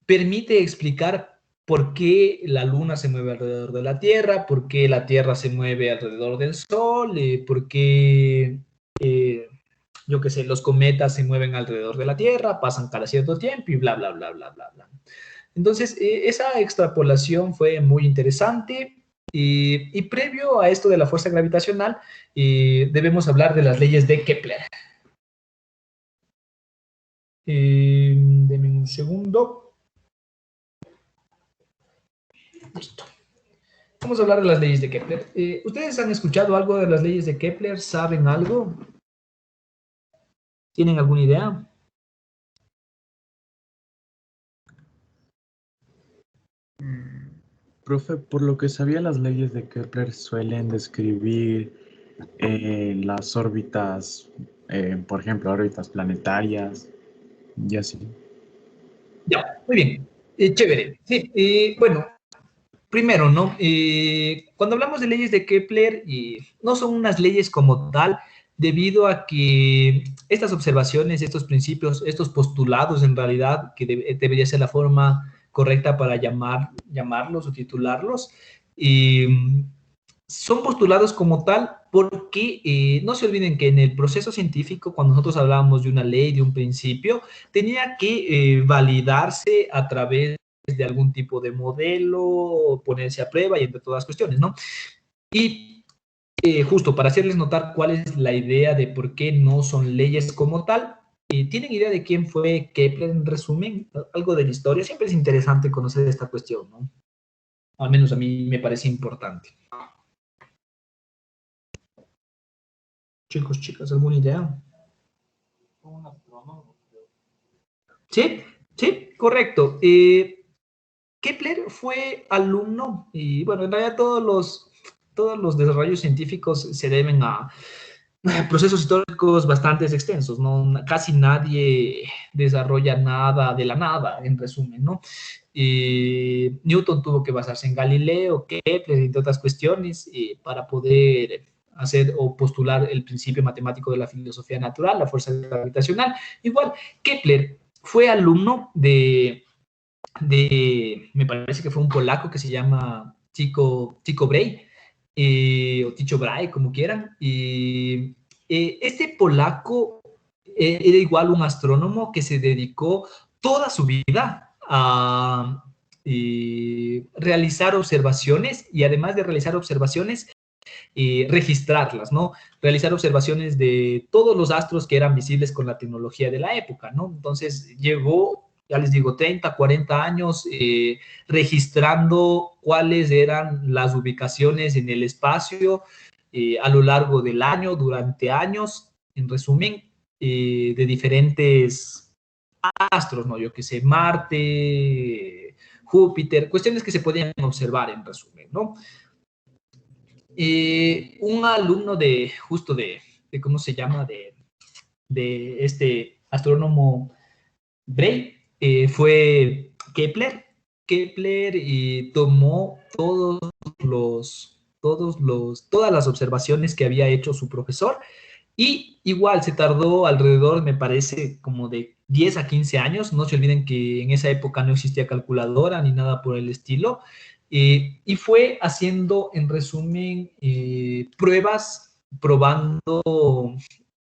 S1: permite explicar por qué la Luna se mueve alrededor de la Tierra, por qué la Tierra se mueve alrededor del Sol, por qué, yo qué sé, los cometas se mueven alrededor de la Tierra, pasan cada cierto tiempo y bla, bla, bla, bla, bla, bla. Entonces, esa extrapolación fue muy interesante. Y previo a esto de la fuerza gravitacional, debemos hablar de las leyes de Kepler. Denme un segundo. Listo. Vamos a hablar de las leyes de Kepler. ¿Ustedes han escuchado algo de las leyes de Kepler? ¿Saben algo? ¿Tienen alguna idea?
S7: Profe, por lo que sabía, las leyes de Kepler suelen describir las órbitas, por ejemplo, órbitas planetarias y así.
S1: Ya, muy bien. Chévere. Sí, bueno, primero, ¿no? Cuando hablamos de leyes de Kepler, no son unas leyes como tal, debido a que estas observaciones, estos principios, estos postulados, en realidad, que debería ser la forma correcta para llamarlos o titularlos, son postulados como tal porque no se olviden que en el proceso científico, cuando nosotros hablábamos de una ley, de un principio, tenía que validarse a través de algún tipo de modelo, ponerse a prueba y entre todas las cuestiones, ¿no? Y justo para hacerles notar cuál es la idea de por qué no son leyes como tal, ¿tienen idea de quién fue Kepler en resumen? Algo de la historia. Siempre es interesante conocer esta cuestión, ¿no? Al menos a mí me parece importante. Chicos, chicas, ¿alguna idea?
S8: Un astrónomo, creo.
S1: Sí, sí, correcto. Kepler fue alumno y bueno, en realidad todos los desarrollos científicos se deben a procesos históricos bastante extensos, ¿no? Casi nadie desarrolla nada de la nada, en resumen, ¿no? Newton tuvo que basarse en Galileo, Kepler, entre otras cuestiones, para poder hacer o postular el principio matemático de la filosofía natural, la fuerza gravitacional. Igual, Kepler fue alumno me parece que fue un polaco que se llama Tycho Brahe, o Tycho Brahe, como quieran. Este polaco era igual un astrónomo que se dedicó toda su vida a realizar observaciones y además de realizar observaciones, registrarlas, ¿no? Realizar observaciones de todos los astros que eran visibles con la tecnología de la época, ¿no? Entonces llegó, ya les digo, 30, 40 años registrando cuáles eran las ubicaciones en el espacio a lo largo del año, durante años, en resumen, de diferentes astros, ¿no? Yo qué sé, Marte, Júpiter, cuestiones que se podían observar, en resumen, ¿no? Un alumno justo de ¿cómo se llama? De este astrónomo Brahe, fue Kepler. Kepler tomó todas las observaciones que había hecho su profesor y igual se tardó alrededor, me parece, como de 10 a 15 años. No se olviden que en esa época no existía calculadora ni nada por el estilo. Y fue haciendo, en resumen, pruebas, probando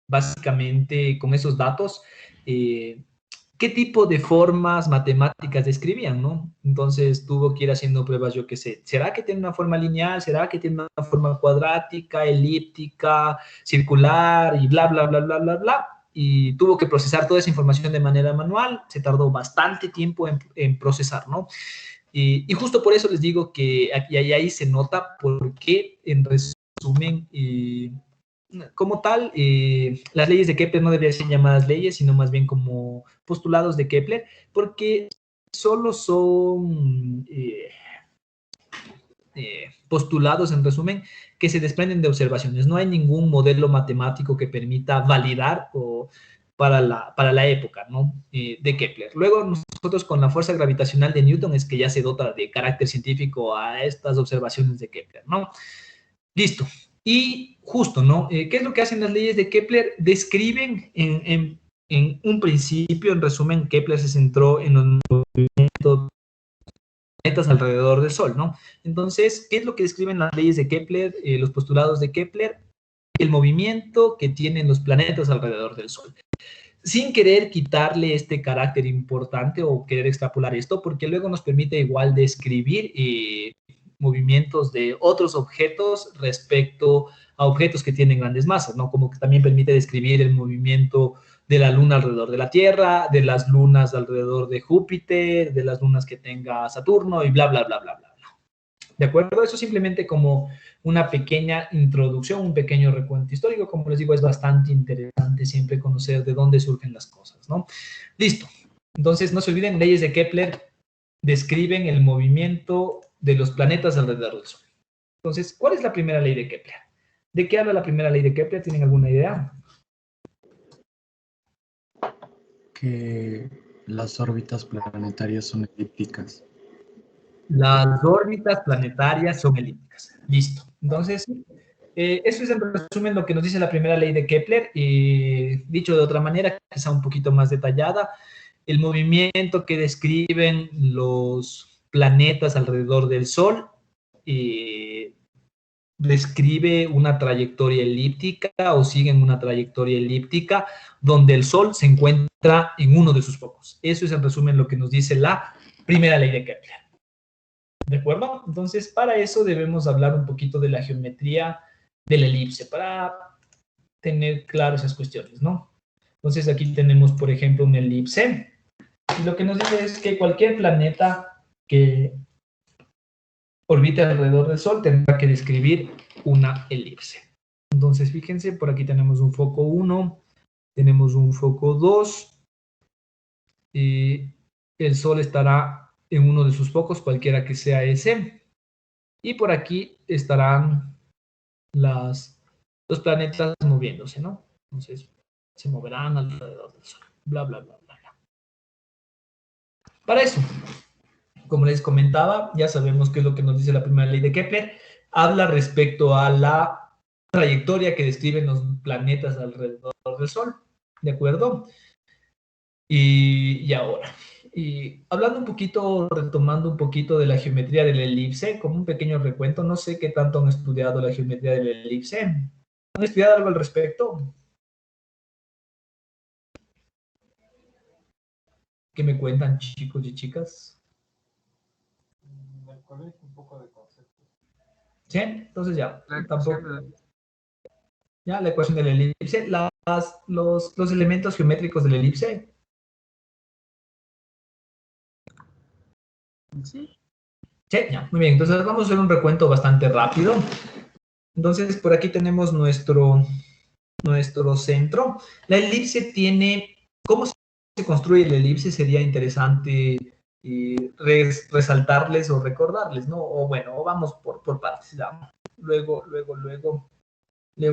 S1: básicamente con esos datos qué tipo de formas matemáticas describían, ¿no? Entonces tuvo que ir haciendo pruebas, yo qué sé, ¿será que tiene una forma lineal? ¿Será que tiene una forma cuadrática, elíptica, circular y bla, bla, bla, bla, bla, bla? Y tuvo que procesar toda esa información de manera manual, se tardó bastante tiempo en procesar, ¿no? Y justo por eso les digo que aquí ahí se nota por qué, en resumen, como tal, las leyes de Kepler no deberían ser llamadas leyes, sino más bien como postulados de Kepler, porque solo son postulados, en resumen, que se desprenden de observaciones. No hay ningún modelo matemático que permita validar o para la época, ¿no? De Kepler. Luego nosotros con la fuerza gravitacional de Newton es que ya se dota de carácter científico a estas observaciones de Kepler, ¿no? Listo. Y justo, ¿no? ¿Qué es lo que hacen las leyes de Kepler? Describen en un principio, en resumen, Kepler se centró en los movimientos planetas alrededor del Sol, ¿no? Entonces, ¿qué es lo que describen las leyes de Kepler, los postulados de Kepler? El movimiento que tienen los planetas alrededor del Sol. Sin querer quitarle este carácter importante o querer extrapolar esto, porque luego nos permite igual describir movimientos de otros objetos respecto a objetos que tienen grandes masas, ¿no? Como que también permite describir el movimiento de la Luna alrededor de la Tierra, de las lunas alrededor de Júpiter, de las lunas que tenga Saturno y bla, bla, bla, bla, bla. ¿De acuerdo? Eso simplemente como una pequeña introducción, un pequeño recuento histórico. Como les digo, es bastante interesante siempre conocer de dónde surgen las cosas, ¿no? Listo. Entonces, no se olviden, leyes de Kepler describen el movimiento de los planetas alrededor del Sol. Entonces, ¿cuál es la primera ley de Kepler? ¿De qué habla la primera ley de Kepler? ¿Tienen alguna idea?
S7: Que las órbitas planetarias son elípticas.
S1: Las órbitas planetarias son elípticas. Listo. Entonces, eso es en resumen lo que nos dice la primera ley de Kepler. Dicho de otra manera, quizá un poquito más detallada, el movimiento que describen los planetas alrededor del Sol describe una trayectoria elíptica o siguen una trayectoria elíptica donde el Sol se encuentra en uno de sus focos. Eso es en resumen lo que nos dice la primera ley de Kepler. ¿De acuerdo? Entonces, para eso debemos hablar un poquito de la geometría de la elipse, para tener claro esas cuestiones, ¿no? Entonces, aquí tenemos, por ejemplo, una elipse. Y lo que nos dice es que cualquier planeta que orbite alrededor del Sol tendrá que describir una elipse. Entonces, fíjense, por aquí tenemos un foco 1, tenemos un foco 2, y el Sol estará en uno de sus focos, cualquiera que sea ese. Y por aquí estarán los planetas moviéndose, ¿no? Entonces, se moverán alrededor del Sol, bla, bla, bla, bla, bla. Para eso, como les comentaba, ya sabemos qué es lo que nos dice la primera ley de Kepler. Habla respecto a la trayectoria que describen los planetas alrededor del Sol, ¿de acuerdo? Y ahora, hablando un poquito, retomando un poquito de la geometría de la elipse, como un pequeño recuento, no sé qué tanto han estudiado la geometría de la elipse. ¿Han estudiado algo al respecto? ¿Qué me cuentan, chicos y chicas?
S8: En el colegio un poco de conceptos.
S1: ¿Sí? Entonces ya,
S3: La
S1: tampoco.
S3: ecuación
S1: Ya, la ecuación de la elipse, los elementos geométricos de la elipse.
S3: sí.
S1: Sí, ya, muy bien. Entonces vamos a hacer un recuento bastante rápido. Entonces, por aquí tenemos nuestro centro. La elipse tiene, ¿cómo se construye la elipse? Sería interesante resaltarles o recordarles, ¿no? O bueno, o vamos por partes. ¿Ya? Luego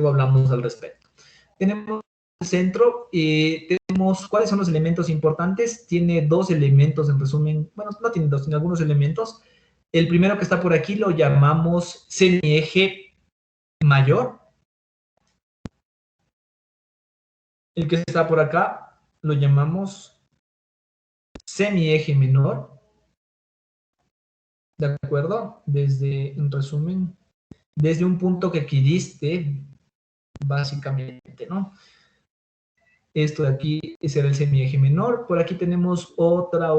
S1: hablamos al respecto. Tenemos el centro, tenemos cuáles son los elementos importantes. Tiene dos elementos en resumen, bueno, no tiene dos, tiene algunos elementos. El primero que está por aquí lo llamamos semieje mayor. El que está por acá lo llamamos semieje menor. ¿De acuerdo? En resumen, desde un punto que equidiste, básicamente, ¿no? Esto de aquí será el semieje menor. Por aquí tenemos otra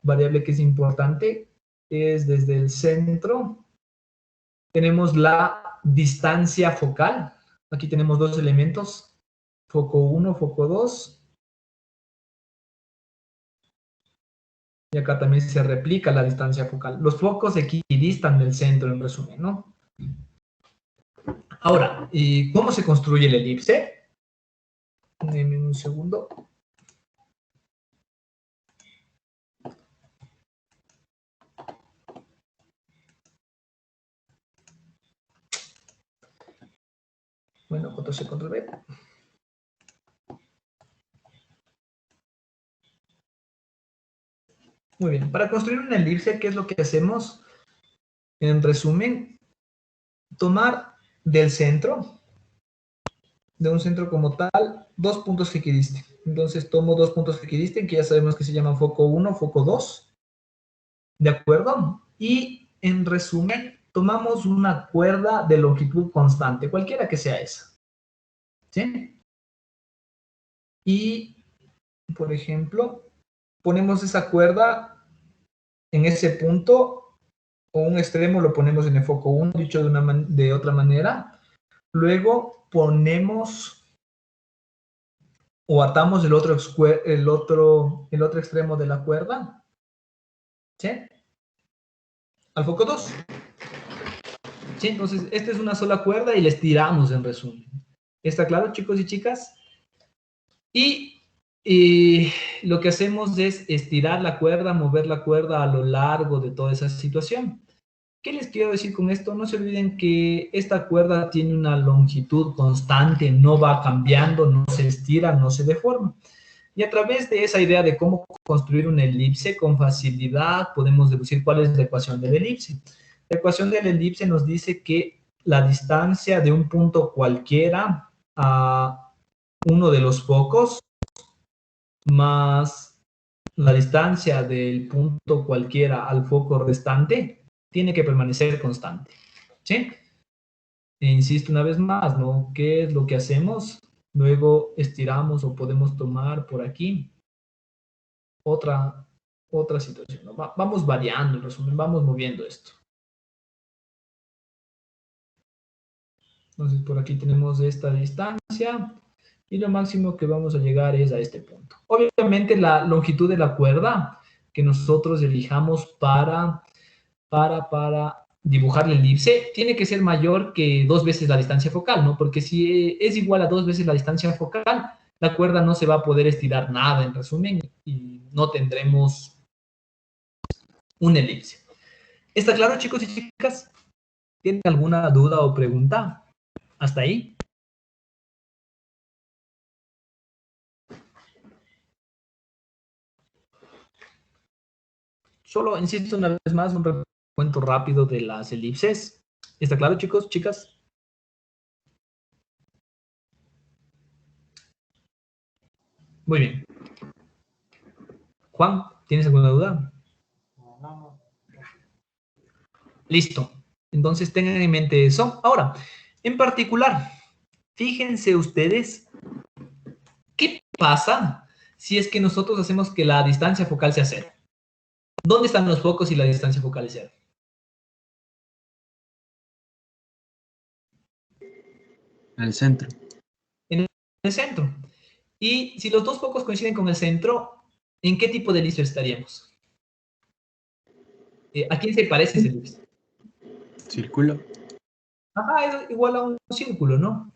S1: variable que es importante, es desde el centro. Tenemos la distancia focal. Aquí tenemos dos elementos, foco 1, foco 2. Y acá también se replica la distancia focal. Los focos equidistan del centro, en resumen, ¿no? Ahora, ¿y cómo se construye el elipse? Denme un segundo. Bueno, Ctrl+C, Ctrl+V. Muy bien, para construir una elipse, ¿qué es lo que hacemos? En resumen, tomar del centro, de un centro como tal, dos puntos que equidisten. Entonces tomo dos puntos que equidisten, que ya sabemos que se llaman foco 1, foco 2. ¿De acuerdo? Y en resumen, tomamos una cuerda de longitud constante, cualquiera que sea esa. ¿Sí? Y, por ejemplo, ponemos esa cuerda en ese punto, o un extremo lo ponemos en el foco 1, dicho de otra manera. Luego ponemos o atamos el otro extremo de la cuerda, ¿sí? Al foco 2. ¿Sí? Entonces, esta es una sola cuerda y la estiramos en resumen. ¿Está claro, chicos y chicas? Y lo que hacemos es estirar la cuerda, mover la cuerda a lo largo de toda esa situación. ¿Qué les quiero decir con esto? No se olviden que esta cuerda tiene una longitud constante, no va cambiando, no se estira, no se deforma. Y a través de esa idea de cómo construir una elipse, con facilidad podemos deducir cuál es la ecuación de la elipse. La ecuación de la elipse nos dice que la distancia de un punto cualquiera a uno de los focos más la distancia del punto cualquiera al foco restante tiene que permanecer constante. ¿Sí? E insisto una vez más, ¿no? ¿Qué es lo que hacemos? Luego estiramos o podemos tomar por aquí otra situación, ¿no? Vamos variando, en resumen, vamos moviendo esto. Entonces, por aquí tenemos esta distancia y lo máximo que vamos a llegar es a este punto. Obviamente, la longitud de la cuerda que nosotros elijamos para dibujar la elipse tiene que ser mayor que 2 veces la distancia focal, ¿no? Porque si es igual a 2 veces la distancia focal, la cuerda no se va a poder estirar nada, en resumen, y no tendremos una elipse. ¿Está claro, chicos y chicas? ¿Tienen alguna duda o pregunta? ¿Hasta ahí? Solo insisto una vez más, un recuento rápido de las elipses. ¿Está claro, chicos, chicas? Muy bien. Juan, ¿tienes alguna duda?
S8: No.
S1: Listo. Entonces tengan en mente eso. Ahora, en particular, fíjense ustedes qué pasa si es que nosotros hacemos que la distancia focal sea 0. ¿Dónde están los focos si la distancia focal es 0?
S7: En el centro.
S1: En el centro. Y si los dos focos coinciden con el centro, ¿en qué tipo de elipse estaríamos? ¿A quién se parece ese elipse?
S7: Círculo.
S1: Ajá, es igual a un círculo, ¿no?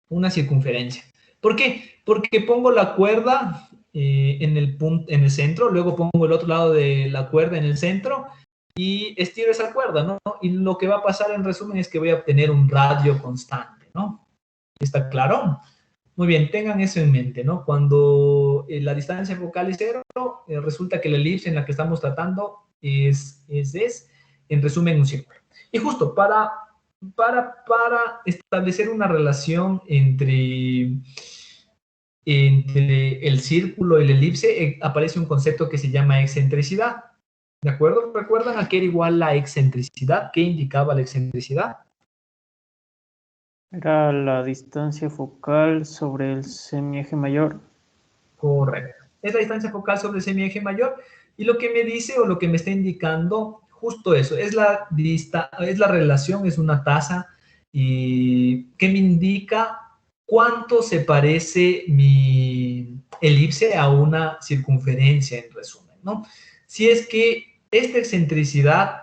S1: Una circunferencia. ¿Por qué? Porque pongo la cuerda en el centro, luego pongo el otro lado de la cuerda en el centro y estiro esa cuerda, ¿no? Y lo que va a pasar en resumen es que voy a obtener un radio constante, ¿no? ¿Está claro? Muy bien, tengan eso en mente, ¿no? Cuando la distancia focal es 0, resulta que la elipse en la que estamos tratando es en resumen, un círculo. Y justo para establecer una relación entre el círculo y la elipse, aparece un concepto que se llama excentricidad. ¿De acuerdo? ¿Recuerdan a qué era igual la excentricidad? ¿Qué indicaba la excentricidad?
S6: Era la distancia focal sobre el semieje mayor.
S1: Correcto. Es la distancia focal sobre el semieje mayor. Y lo que me dice o lo que me está indicando, justo eso, es la relación, es una tasa y que me indica cuánto se parece mi elipse a una circunferencia, en resumen, ¿no? Si es que esta excentricidad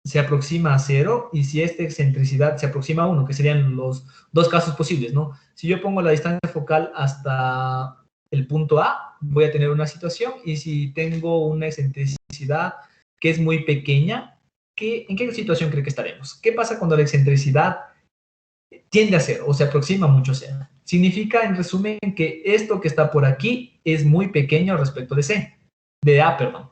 S1: se aproxima a 0 y si esta excentricidad se aproxima a 1, que serían los dos casos posibles, ¿no? Si yo pongo la distancia focal hasta el punto A, voy a tener una situación, y si tengo una excentricidad que es muy pequeña, ¿en qué situación cree que estaremos? ¿Qué pasa cuando la excentricidad tiende a 0 o se aproxima mucho a 0? Significa, en resumen, que esto que está por aquí es muy pequeño respecto de A, perdón.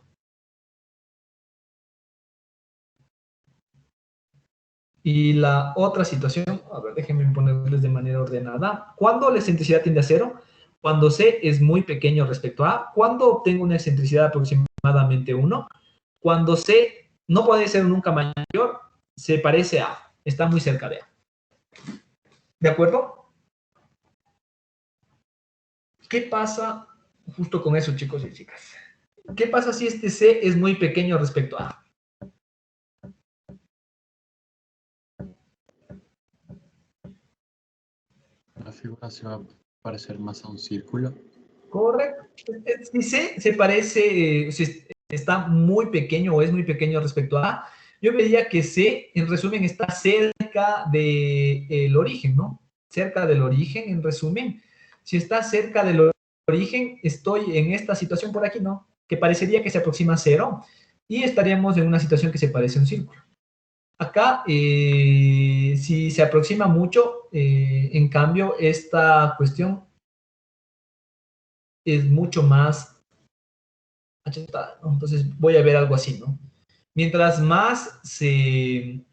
S1: Y la otra situación, a ver, déjenme ponerles de manera ordenada. ¿Cuándo la excentricidad tiende a 0? Cuando C es muy pequeño respecto a A. ¿Cuándo obtengo una excentricidad aproximadamente 1? Cuando C no puede ser nunca mayor, se parece a A, está muy cerca de A. ¿De acuerdo? ¿Qué pasa justo con eso, chicos y chicas? ¿Qué pasa si este C es muy pequeño respecto a A?
S7: La figura se va a parecer más a un círculo.
S1: Correcto. Si C se parece, si está muy pequeño o es muy pequeño respecto a A, yo vería que C, en resumen, está cerca del origen, ¿no? Cerca del origen, en resumen. Si está cerca del origen, estoy en esta situación por aquí, ¿no? Que parecería que se aproxima a 0 y estaríamos en una situación que se parece a un círculo. Acá, si se aproxima mucho, en cambio, esta cuestión es mucho más achatada, ¿no? Entonces voy a ver algo así, ¿no? Mientras más se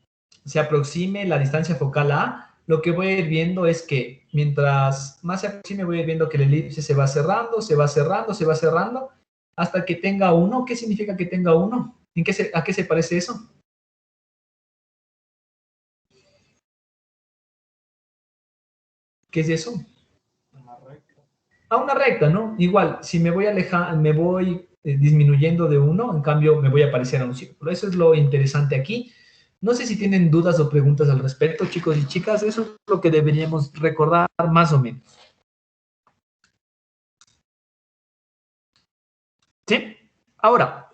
S1: aproxime la distancia focal a A, lo que voy a ir viendo es que mientras más se aproxime, voy a ir viendo que el elipse se va cerrando, se va cerrando, se va cerrando, hasta que tenga 1. ¿Qué significa que tenga 1? ¿A qué se parece eso? ¿Qué es eso? A una recta, ¿no? Igual, si me voy me voy disminuyendo de 1, en cambio me voy a parecer a un círculo. Eso es lo interesante aquí. No sé si tienen dudas o preguntas al respecto, chicos y chicas. Eso es lo que deberíamos recordar más o menos. ¿Sí? Ahora,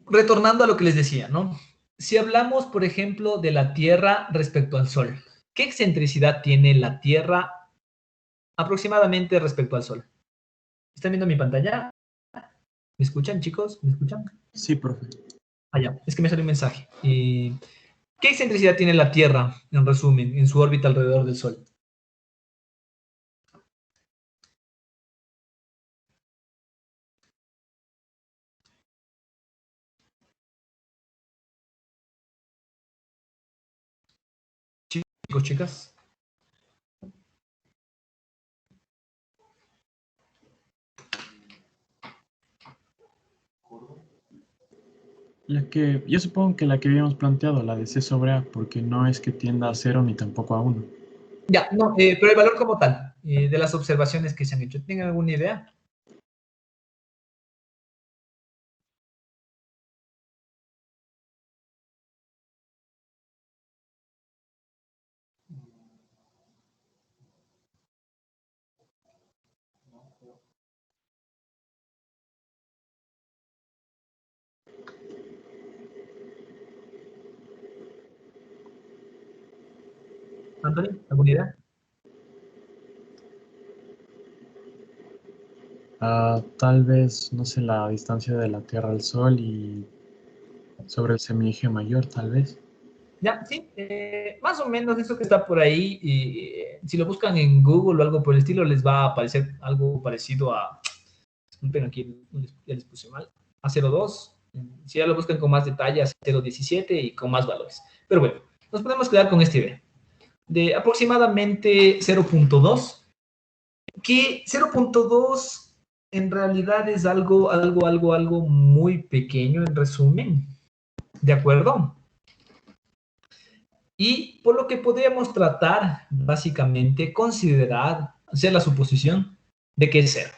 S1: retornando a lo que les decía, ¿no? Si hablamos, por ejemplo, de la Tierra respecto al Sol, ¿qué excentricidad tiene la Tierra aproximadamente respecto al Sol? ¿Están viendo mi pantalla? ¿Me escuchan, chicos? ¿Me escuchan?
S7: Sí, profe.
S1: Ah, ya, es que me salió un mensaje. ¿Qué excentricidad tiene la Tierra, en resumen, en su órbita alrededor del Sol? Chicos, chicas.
S7: Yo supongo que la que habíamos planteado, la de C sobre A, porque no es que tienda a 0 ni tampoco a 1.
S1: Ya, no, pero el valor como tal, de las observaciones que se han hecho, ¿tienen alguna idea? Anthony, ¿alguna idea?
S7: Tal vez, no sé, la distancia de la Tierra al Sol y sobre el semieje mayor, tal vez.
S1: Ya, sí, más o menos eso que está por ahí, y si lo buscan en Google o algo por el estilo, les va a aparecer algo parecido a, disculpen, aquí ya les puse mal, a 0.2, si ya lo buscan con más detalle, a 0.17 y con más valores. Pero bueno, nos podemos quedar con esta idea, de aproximadamente 0.2, que 0.2 en realidad es algo muy pequeño en resumen. ¿De acuerdo? Y por lo que podríamos tratar, básicamente, considerar, hacer la suposición de que es cero.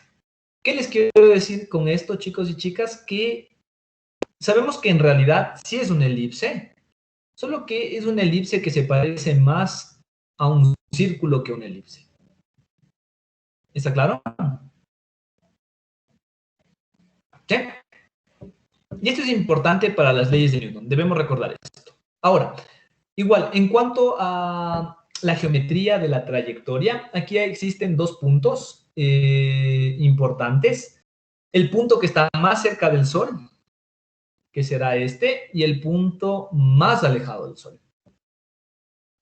S1: ¿Qué les quiero decir con esto, chicos y chicas? Que sabemos que en realidad sí es una elipse, solo que es una elipse que se parece más a un círculo que una elipse. ¿Está claro? ¿Sí? Y esto es importante para las leyes de Newton. Debemos recordar esto. Ahora, igual, en cuanto a la geometría de la trayectoria, aquí existen dos puntos importantes. El punto que está más cerca del Sol, que será este, y el punto más alejado del Sol,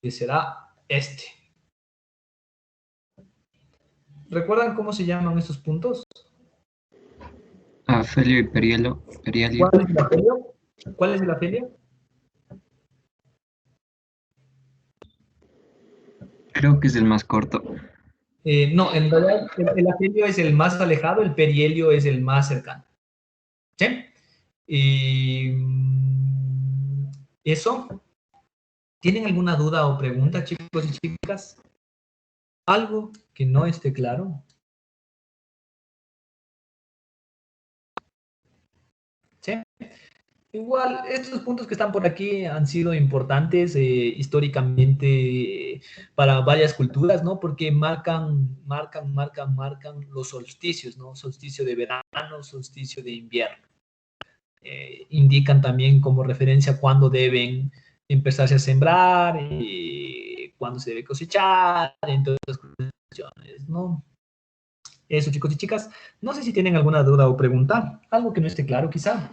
S1: que será este. ¿Recuerdan cómo se llaman estos puntos?
S13: Afelio y perihelio.
S1: ¿Cuál es el afelio? ¿Cuál es el afelio?
S13: Creo que es el más corto.
S1: No, en realidad el afelio es el más alejado, el perihelio es el más cercano. ¿Sí? Y eso. ¿Tienen alguna duda o pregunta, chicos y chicas? ¿Algo que no esté claro? ¿Sí? Igual, estos puntos que están por aquí han sido importantes históricamente para varias culturas, ¿no? Porque marcan los solsticios, ¿no? Solsticio de verano, solsticio de invierno. Indican también como referencia cuándo deben empezarse a sembrar, cuándo se debe cosechar, entre otras cuestiones, ¿no? Eso, chicos y chicas. No sé si tienen alguna duda o pregunta, algo que no esté claro, quizá.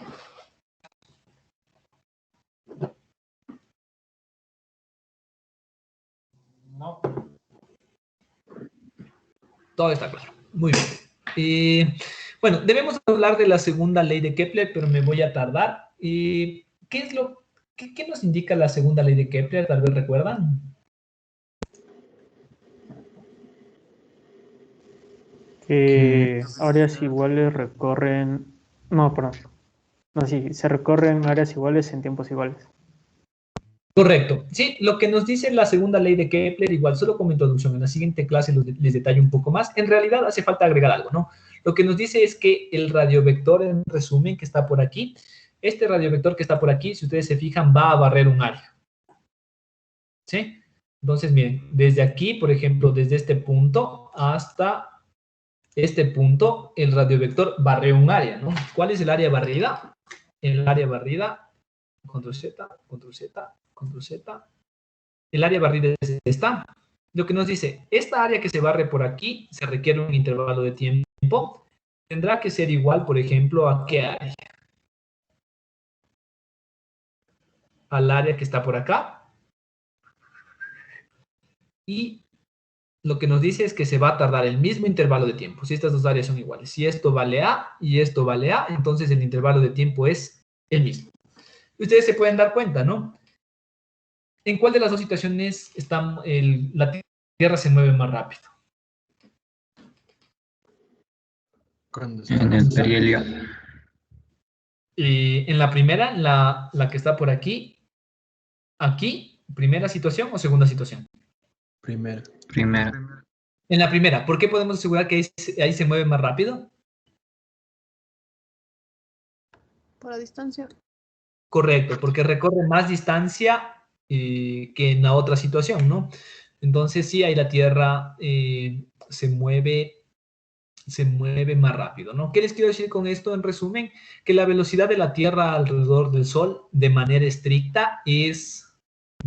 S8: No.
S1: Todo está claro. Muy bien. Bueno, debemos hablar de la segunda ley de Kepler, pero me voy a tardar. ¿Qué nos indica la segunda ley de Kepler? Tal vez recuerdan.
S6: Que áreas iguales recorren... No, perdón. No, sí, se recorren áreas iguales en tiempos iguales.
S1: Correcto. Sí, lo que nos dice la segunda ley de Kepler, igual, solo como introducción, en la siguiente clase les detallo un poco más. En realidad hace falta agregar algo, ¿no? Lo que nos dice es que el radiovector, en resumen, que está por aquí, este radiovector que está por aquí, si ustedes se fijan, va a barrer un área. ¿Sí? Entonces, miren, desde aquí, por ejemplo, desde este punto hasta este punto, el radiovector barre un área, ¿no? ¿Cuál es el área barrida? El área barrida, control Z, control Z, control Z. El área barrida es esta. Lo que nos dice, esta área que se barre por aquí se requiere un intervalo de tiempo. Tendrá que ser igual, por ejemplo, ¿a qué área? Al área que está por acá. Y lo que nos dice es que se va a tardar el mismo intervalo de tiempo, si estas dos áreas son iguales. Si esto vale A y esto vale A, entonces el intervalo de tiempo es el mismo. Ustedes se pueden dar cuenta, ¿no? ¿En cuál de las dos situaciones la Tierra se mueve más rápido?
S13: En el perihelio.
S1: En la primera, la que está por aquí, ¿primera situación o segunda situación?
S7: Primera.
S1: En la primera, ¿por qué podemos asegurar que ahí se mueve más rápido?
S4: Por la distancia.
S1: Correcto, porque recorre más distancia que en la otra situación, ¿no? Entonces sí, ahí la Tierra se mueve más rápido, ¿no? ¿Qué les quiero decir con esto? En resumen, que la velocidad de la Tierra alrededor del Sol de manera estricta es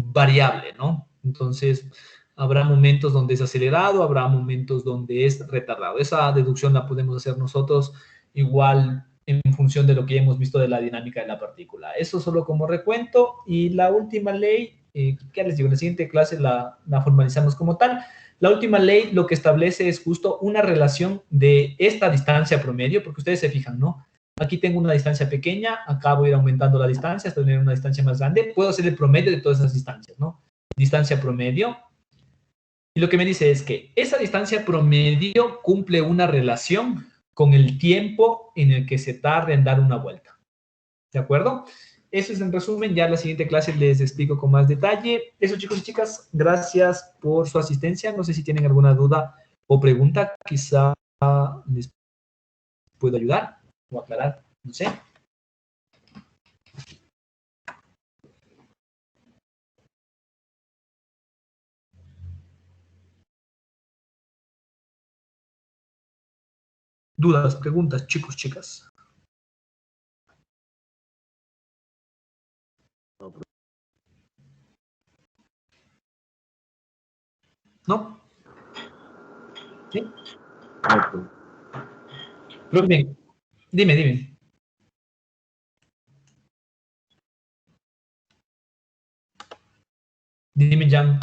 S1: variable, ¿no? Entonces, habrá momentos donde es acelerado, habrá momentos donde es retardado. Esa deducción la podemos hacer nosotros igual en función de lo que hemos visto de la dinámica de la partícula. Eso solo como recuento. Y la última ley, ¿qué les digo? En la siguiente clase la formalizamos como tal. La última ley lo que establece es justo una relación de esta distancia promedio, porque ustedes se fijan, ¿no? Aquí tengo una distancia pequeña, acá voy a ir aumentando la distancia hasta tener una distancia más grande. Puedo hacer el promedio de todas esas distancias, ¿no? Distancia promedio. Y lo que me dice es que esa distancia promedio cumple una relación con el tiempo en el que se tarda en dar una vuelta. ¿De acuerdo? Eso es en resumen. Ya en la siguiente clase les explico con más detalle. Eso, chicos y chicas, gracias por su asistencia. No sé si tienen alguna duda o pregunta. Quizá les puedo ayudar o aclarar. No sé. Dudas, preguntas, chicos, chicas. ¿No? ¿Sí? Bien. Dime, dime. Dime, Jan.